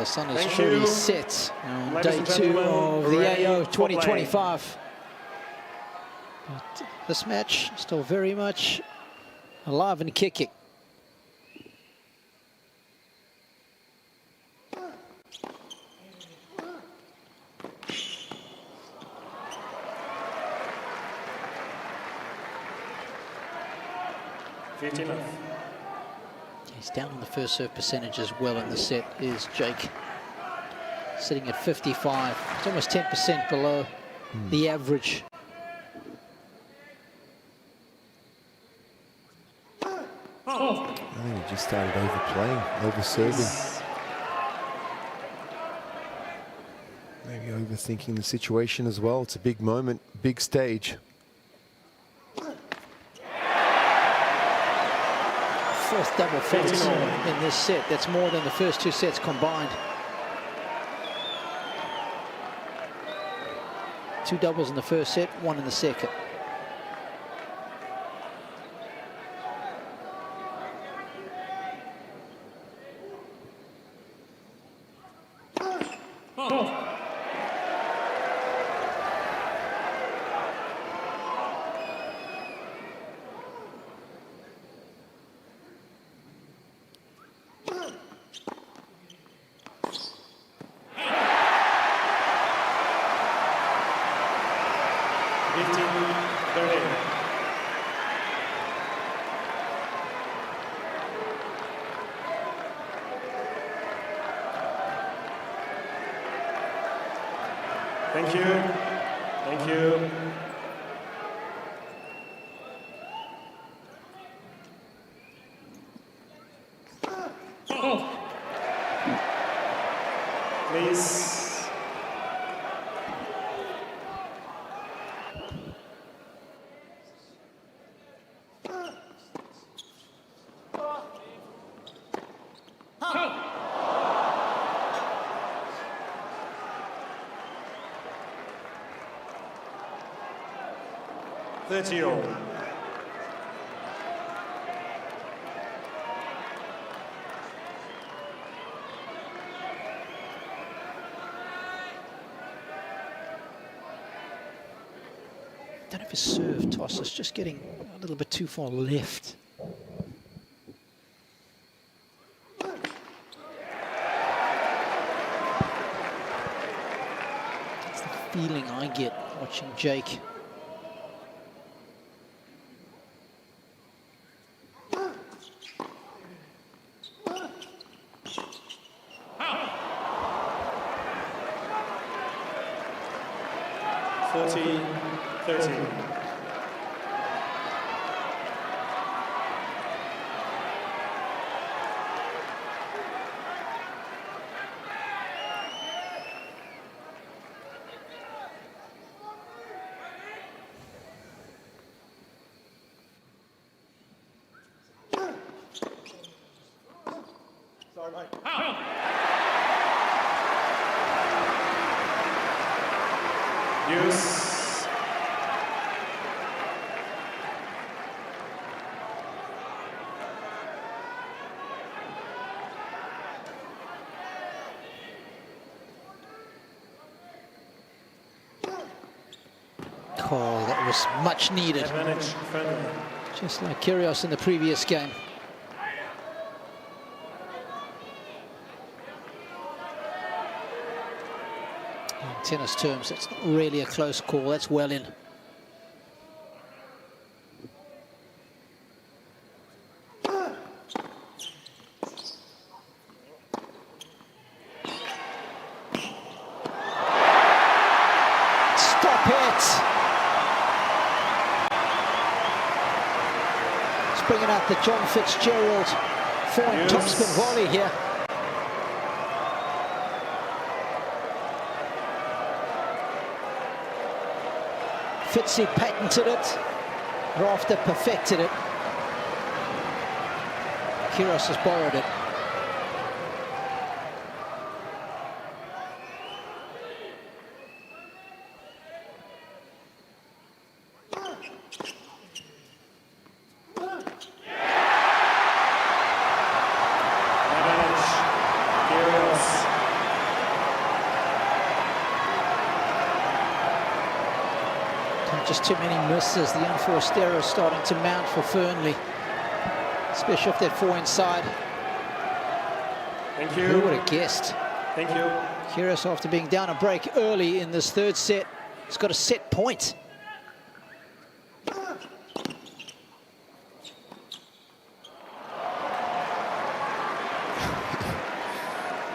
S1: Kyrgios on his
S4: Thank
S1: 40
S4: you.
S1: set on
S4: Ladies
S1: day
S4: and
S1: 2
S4: gentlemen,
S1: of the
S4: ready
S1: AO
S4: for
S1: 2025. But this match still very much alive and kicking. He's down on the first serve percentage as well in the set, is Jake. Sitting at 55. It's almost 10% below the average.
S2: I think he just started overplaying, over-serving. Maybe overthinking the situation as well. It's a big moment, big stage.
S1: Fourth double fault in this set. That's more than the first 2 sets combined. 2 doubles in the first set, 1 in the second.
S4: Thank you. Thank you. Please. All.
S1: Don't know if his serve toss is just getting a little bit too far left. That's the feeling I get watching Jake.
S4: Use.
S1: Oh, that was much needed.
S4: Advantage, Fearnley.
S1: Just like Kyrgios in the previous game. In tennis terms, it's not really a close call. That's well in. Stop it! It's bringing out the John Fitzgerald forehand topspin volley here. Fitzy patented it, Rafter perfected it. Kyrgios has borrowed it.
S4: Advantage, Kyrgios.
S1: just too many misses. The unforced error starting to mount for Fearnley, especially off that forehand side.
S4: Thank you.
S1: Who would have guessed?
S4: Thank you.
S1: Kyrgios, after being down a break early in this third set, has got a set point.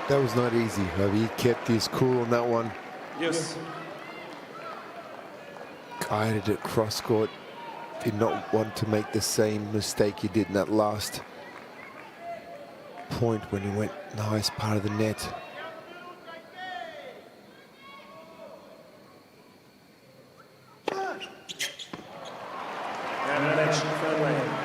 S2: That was not easy, Robbie. He kept his cool on that one.
S4: Yes.
S2: Guided it cross court. Did not want to make the same mistake he did in that last point when he went in the highest part of the net.
S4: And next, Fearnley.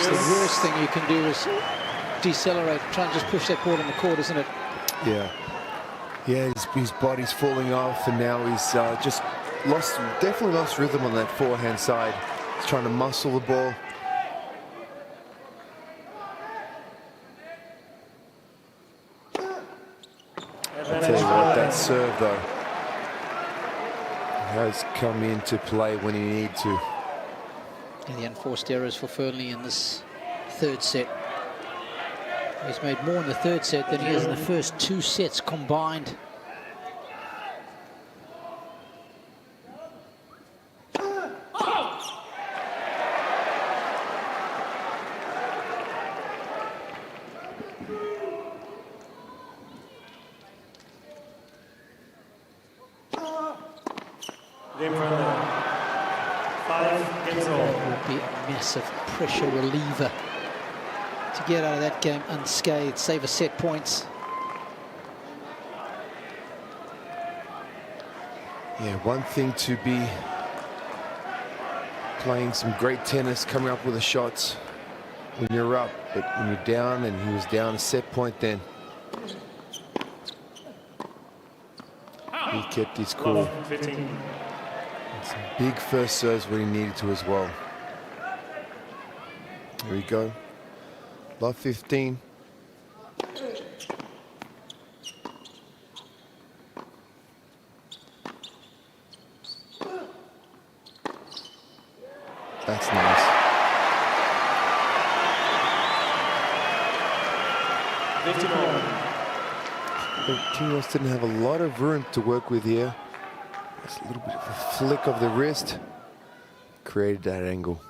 S1: The worst thing you can do is decelerate, try and just push that ball on the court, isn't it?
S2: Yeah. Yeah, his body's falling off, and now he's just definitely lost rhythm on that forehand side. He's trying to muscle the ball. I'll tell you what, that serve though has come into play when he needed to.
S1: And the unforced errors for Fearnley in this third set. He's made more in the third set than he has in the first two sets combined.
S4: Game Fearnley. 5 games all.
S1: Would be a massive pressure reliever to get out of that game unscathed, save a set points.
S2: Yeah, one thing to be playing some great tennis, coming up with the shots when you're up, but when you're down, and he was down a set point then. He kept his cool.
S4: 15.
S2: And some big first serves when he needed to as well. Here we go. Love 15. That's nice.
S4: 50 more.
S2: Kyrgios didn't have a lot of room to work with here. Just a little bit of a flick of the wrist created that angle.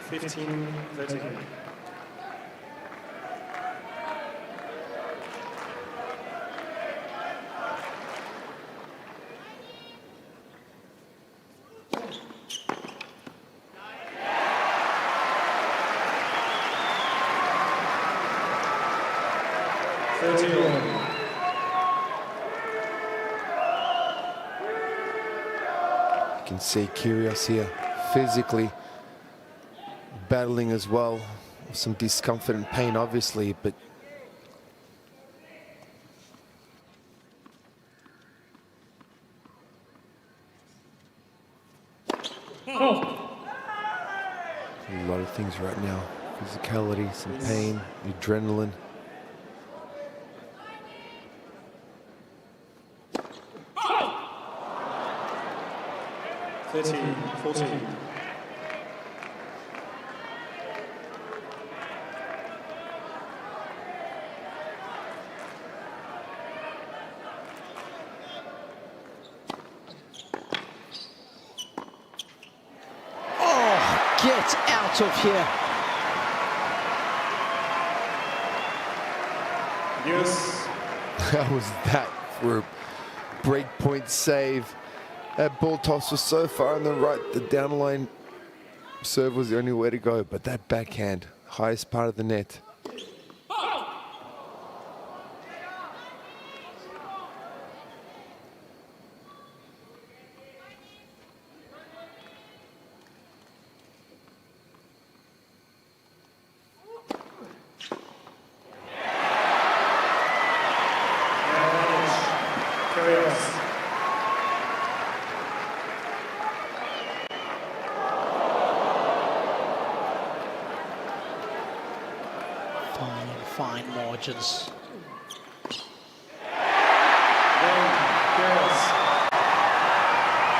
S4: $15, 30.
S2: You can see Kyrgios here physically battling as well. Some discomfort and pain, obviously, but a lot of things right now. Physicality, some pain, adrenaline.
S4: $14.
S1: Get out of here.
S4: Yes.
S2: How was that for a breakpoint save? That ball toss was so far on the right, the downline serve was the only way to go, but that backhand, highest part of the net.
S1: Fine margins.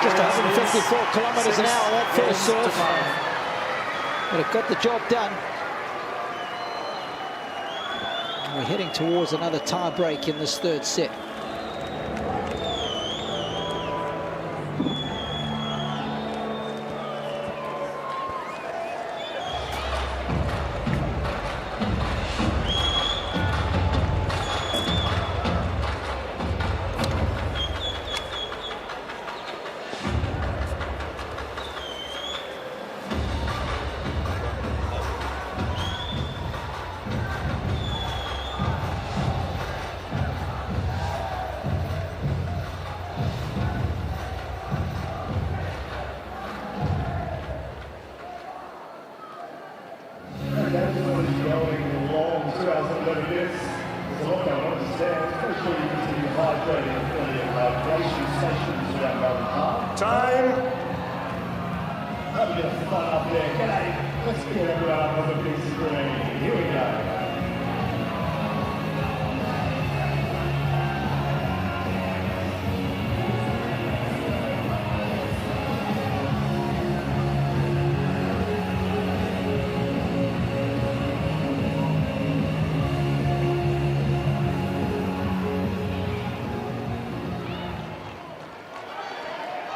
S1: Just 154 kilometers an hour that first serve. But it got the job done. We're heading towards another tie break in this third set.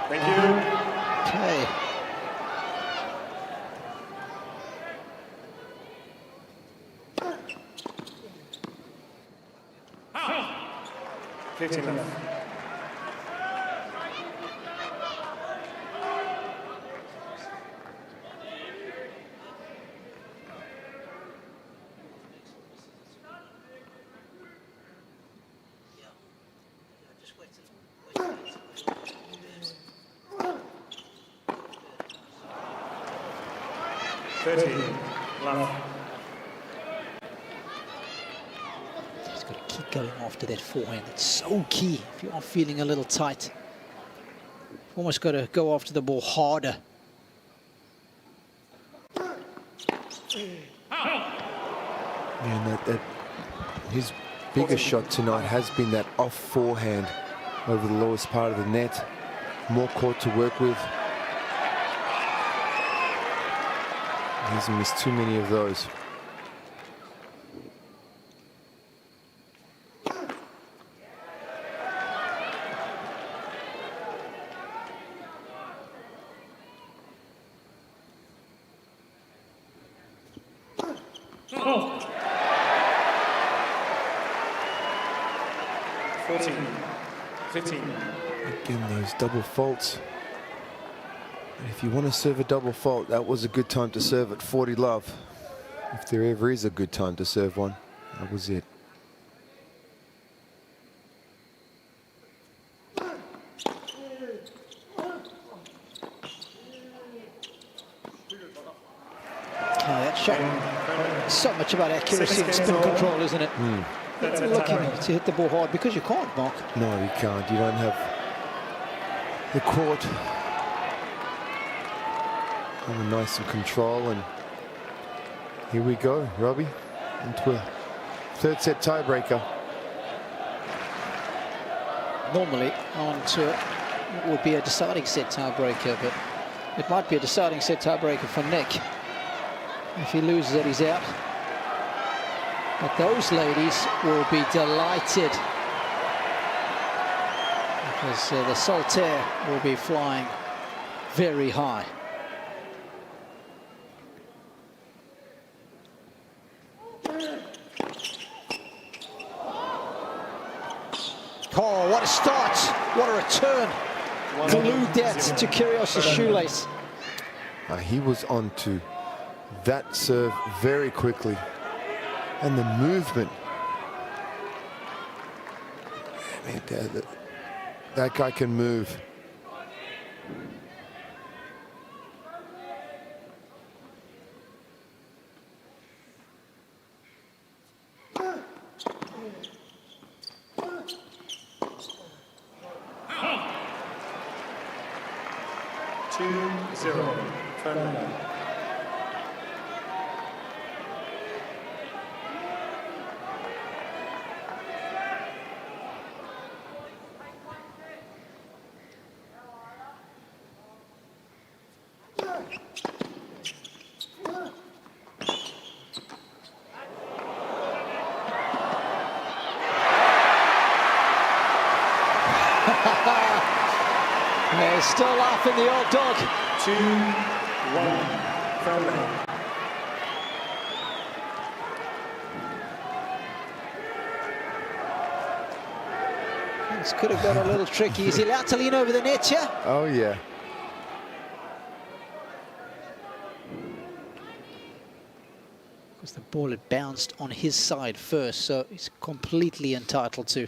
S4: Thank you.
S1: Okay. He's got to keep going after that forehand. It's so key if you are feeling a little tight. You've almost got to go after the ball harder.
S2: Man, his biggest shot tonight has been that off forehand over the lowest part of the net. More court to work with. He hasn't missed too many of those.
S4: Oh. 14, 15.
S2: Again, those double faults. And if you want to serve a double fault, that was a good time to serve at 40 love. If there ever is a good time to serve one, that was it.
S1: That shot, so much about accuracy and spin control, isn't it? Looking to hit the ball hard because you can't, Mark.
S2: No, you can't. You don't have the court. Oh, nice and control, and here we go, Robbie, into a third set tiebreaker.
S1: Normally on to what would be a deciding set tiebreaker, but it might be a deciding set tiebreaker for Nick. If he loses it, he's out. But those ladies will be delighted because the Saltaire will be flying very high. Oh, what a start. What a return. Glued that to Kyrgios' shoelace.
S2: He was on to that serve very quickly. And the movement. Man, that guy can move.
S1: There's still life in the old dog.
S4: 2-1. Fearnley.
S1: This could have got a little tricky. Is he allowed to lean over the net here?
S2: Oh, yeah.
S1: Because the ball had bounced on his side first, so he's completely entitled to.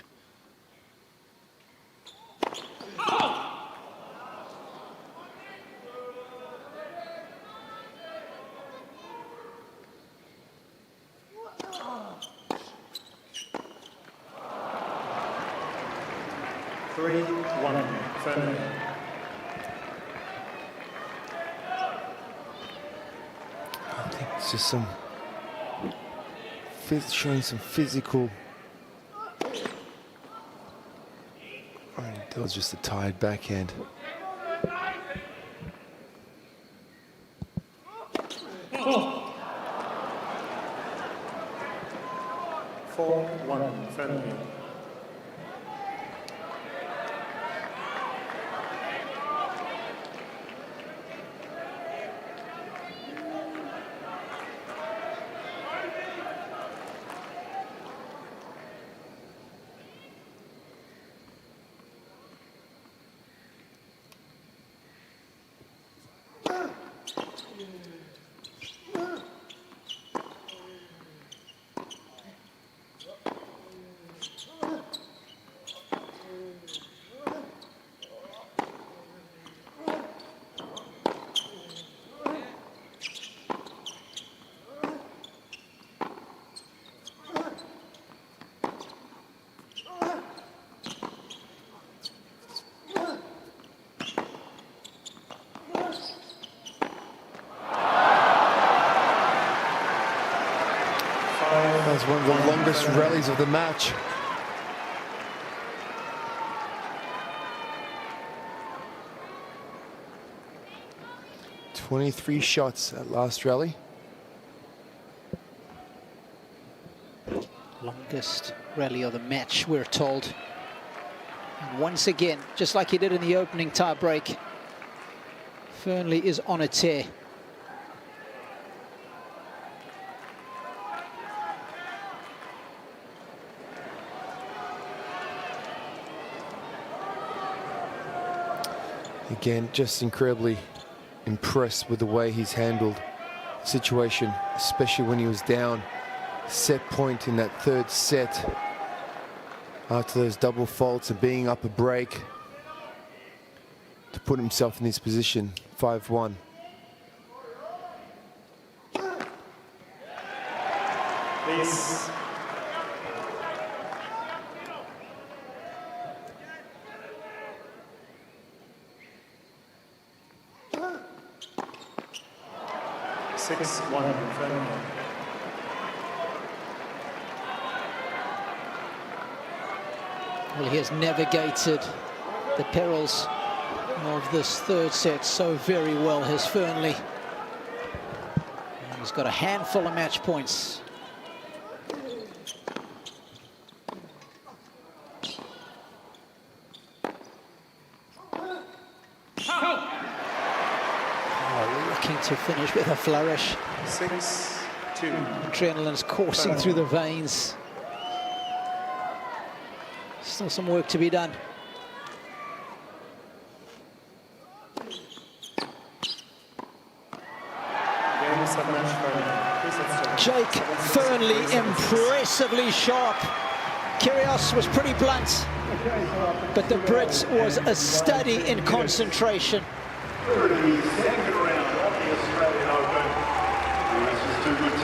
S2: I think it's just some showing some physical. That was just a tired backhand.
S4: Oh. 4-1. Fearnley.
S2: That was one of the longest rallies of the match. "23 shots at last rally."
S1: Longest rally of the match, we're told. And once again, just like he did in the opening tie break, Fearnley is on a tear.
S2: Again, just incredibly impressed with the way he's handled the situation, especially when he was down set point in that third set after those double faults and being up a break to put himself in this position. 5-1.
S4: Please.
S1: Well, he has navigated the perils of this third set so very well, has Fearnley. And he's got a handful of match points. Looking to finish with a flourish.
S4: 6-2.
S1: Adrenaline's coursing through the veins. Still some work to be done. Jake Fearnley impressively sharp. Kyrgios was pretty blunt, but the Brit was a study in concentration.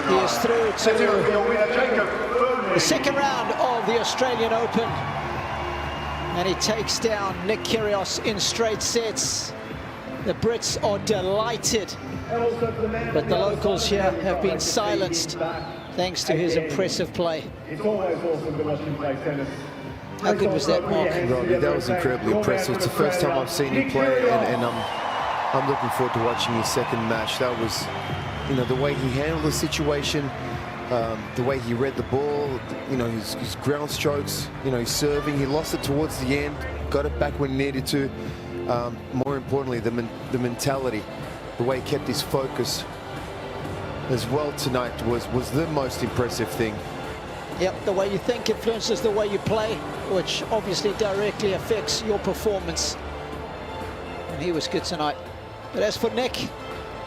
S1: He is through to the second round of the Australian Open. And he takes down Nick Kyrgios in straight sets. The Brits are delighted, but the locals here have been silenced thanks to his impressive play. How good was that, Mark?
S2: Robbie, that was incredibly impressive. It's the first time I've seen him play, and I'm looking forward to watching his second match. That was, you know, the way he handled the situation, the way he read the ball, you know, his ground strokes, you know, his serving. He lost it towards the end, got it back when he needed to. more importantly, the mentality, the way he kept his focus as well tonight was the most impressive thing.
S1: Yep, the way you think influences the way you play, which obviously directly affects your performance. And he was good tonight. But as for Nick,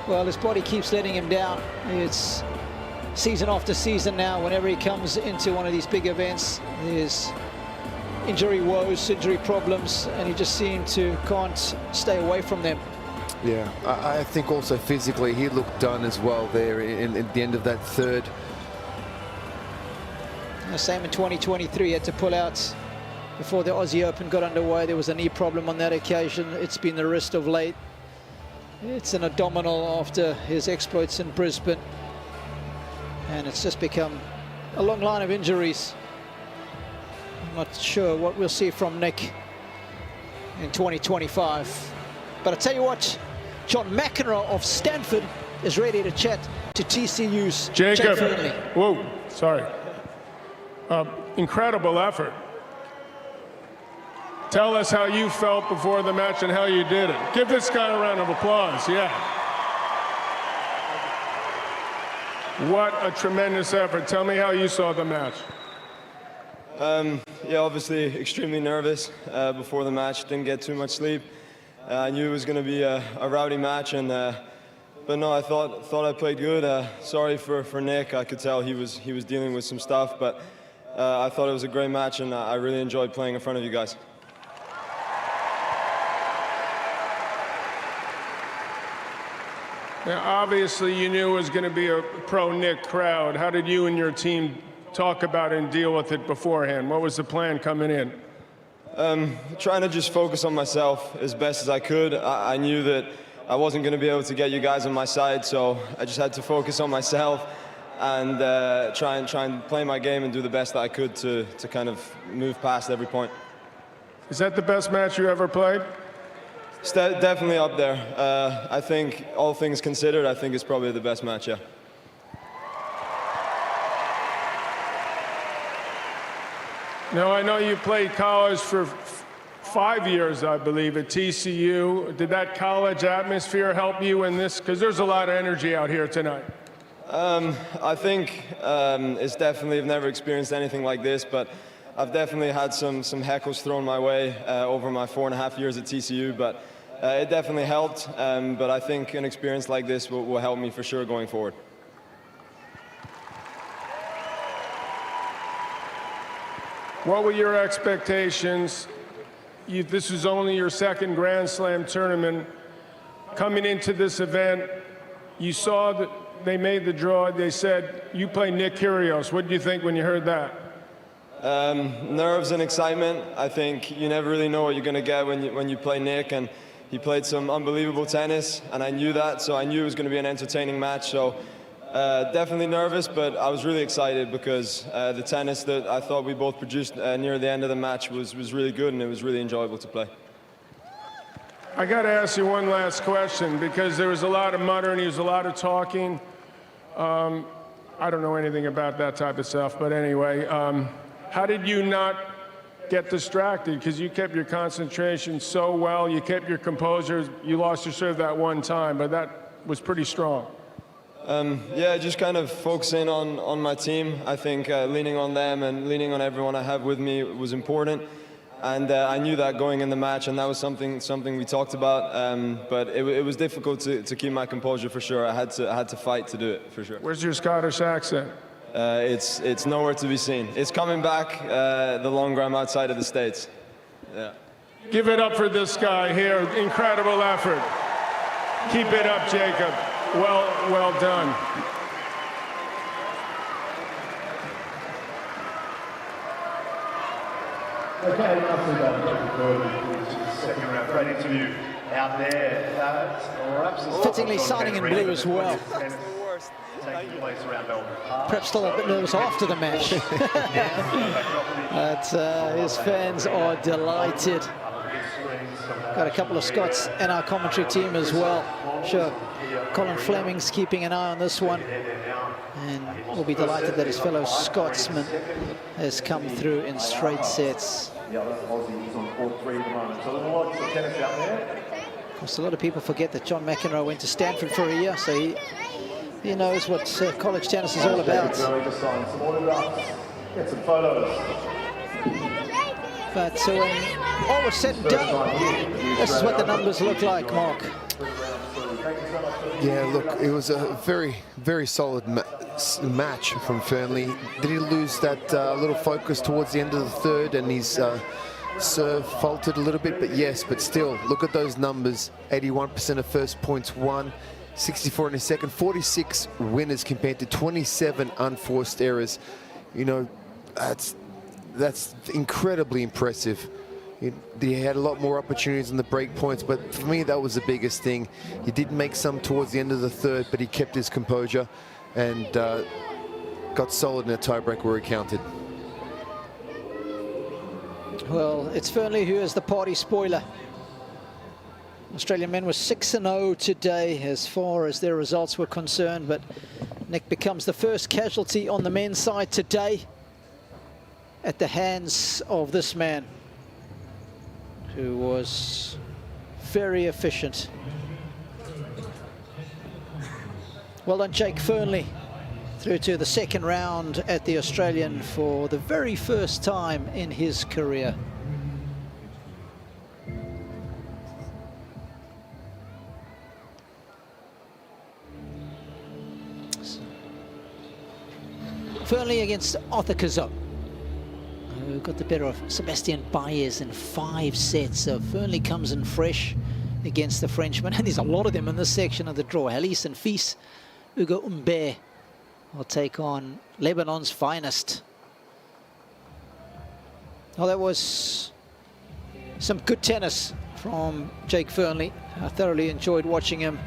S1: well, his body keeps letting him down. It's season after season now. Whenever he comes into one of these big events, there's injury woes, injury problems, and he just seems to can't stay away from them.
S2: Yeah, I think also physically he looked done as well there at the end of that third.
S1: The same in 2023, he had to pull out before the Aussie Open got underway. There was a knee problem on that occasion. It's been the wrist of late. It's an abdominal after his exploits in Brisbane. And it's just become a long line of injuries. I'm not sure what we'll see from Nick in 2025. But I tell you what, John McEnroe of Stanford is ready to chat to TCU's
S11: Jacob.
S1: Fearnley.
S11: Whoa, sorry. Incredible effort. Tell us how you felt before the match and how you did it. Give this guy a round of applause, yeah. What a tremendous effort. Tell me how you saw the match.
S12: Yeah, obviously extremely nervous before the match. Didn't get too much sleep. I knew it was going to be a rowdy match, and but no, I thought I played good. Sorry for Nick. I could tell he was dealing with some stuff, but I thought it was a great match, and I really enjoyed playing in front of you guys.
S11: Now, obviously, you knew it was going to be a pro-Nick crowd. How did you and your team talk about it and deal with it beforehand? What was the plan coming in?
S12: Trying to just focus on myself as best as I could. I knew that I wasn't going to be able to get you guys on my side, so I just had to focus on myself and try and play my game and do the best that I could to kind of move past every point.
S11: Is that the best match you ever played?
S12: It's definitely up there. I think, all things considered, I think it's probably the best match, yeah.
S11: Now, I know you played college for 5 years, I believe, at TCU. Did that college atmosphere help you in this? Because there's a lot of energy out here tonight.
S12: I think it's definitely, I've never experienced anything like this, but I've definitely had some heckles thrown my way over my 4.5 years at TCU, but it definitely helped. But I think an experience like this will help me for sure going forward.
S11: What were your expectations? This was only your second Grand Slam tournament. Coming into this event, you saw that they made the draw. They said, you play Nick Kyrgios. What did you think when you heard that?
S12: Nerves and excitement. I think you never really know what you're going to get when you play Nick, and he played some unbelievable tennis, and I knew that, so I knew it was going to be an entertaining match. So definitely nervous, but I was really excited because the tennis that I thought we both produced near the end of the match was really good, and it was really enjoyable to play.
S11: I got to ask you one last question, because there was a lot of muttering, there was a lot of talking. I don't know anything about that type of stuff, but anyway, how did you not get distracted? Because you kept your concentration so well, you kept your composure. You lost your serve that one time, but that was pretty strong.
S12: Yeah, just kind of focusing on my team. I think leaning on them and leaning on everyone I have with me was important. And I knew that going in the match, and that was something we talked about. But it was difficult to keep my composure for sure. I had to fight to do it for sure.
S11: Where's your Scottish accent?
S12: It's nowhere to be seen. It's coming back the longer I'm outside of the States. Yeah.
S11: Give it up for this guy here. Incredible effort. Keep it up, Jacob. Well done.
S3: Okay, nicely done. Second round, great interview out there.
S1: Fittingly signing in blue as well.
S3: Taking place around Melbourne.
S1: Perhaps still a bit nervous after the match. But his fans are delighted. Got a couple of Scots in our commentary team as well. Sure, Colin Fleming's keeping an eye on this one, and we'll be delighted that his fellow Scotsman has come through in straight sets. Of course, a lot of people forget that John McEnroe went to Stanford for a year, so he knows what college tennis is all about.
S3: Get some photos.
S1: But when all was said and done, this is what the numbers look like, Mark.
S2: Yeah, look, it was a very, very solid match from Fearnley. Did he lose that little focus towards the end of the third, and his serve faltered a little bit? But yes, but still, look at those numbers. 81% of first points won, 64 in the second, 46 winners compared to 27 unforced errors. You know, that's incredibly impressive. He had a lot more opportunities in the break points, but for me, that was the biggest thing. He did make some towards the end of the third, but he kept his composure and got solid in a tiebreak where he counted.
S1: Well, it's Fearnley who is the party spoiler. Australian men were 6-0 today as far as their results were concerned, but Nick becomes the first casualty on the men's side today at the hands of this man, who was very efficient. Well done, Jake Fearnley, through to the second round at the Australian for the very first time in his career. Fearnley against Arthur Cazot, who got the better of Sebastian Baez in 5 sets. So Fearnley comes in fresh against the Frenchman, and there's a lot of them in this section of the draw. Alice and Fils, Hugo Humbert will take on Lebanon's finest. Well, that was some good tennis from Jake Fearnley. I thoroughly enjoyed watching him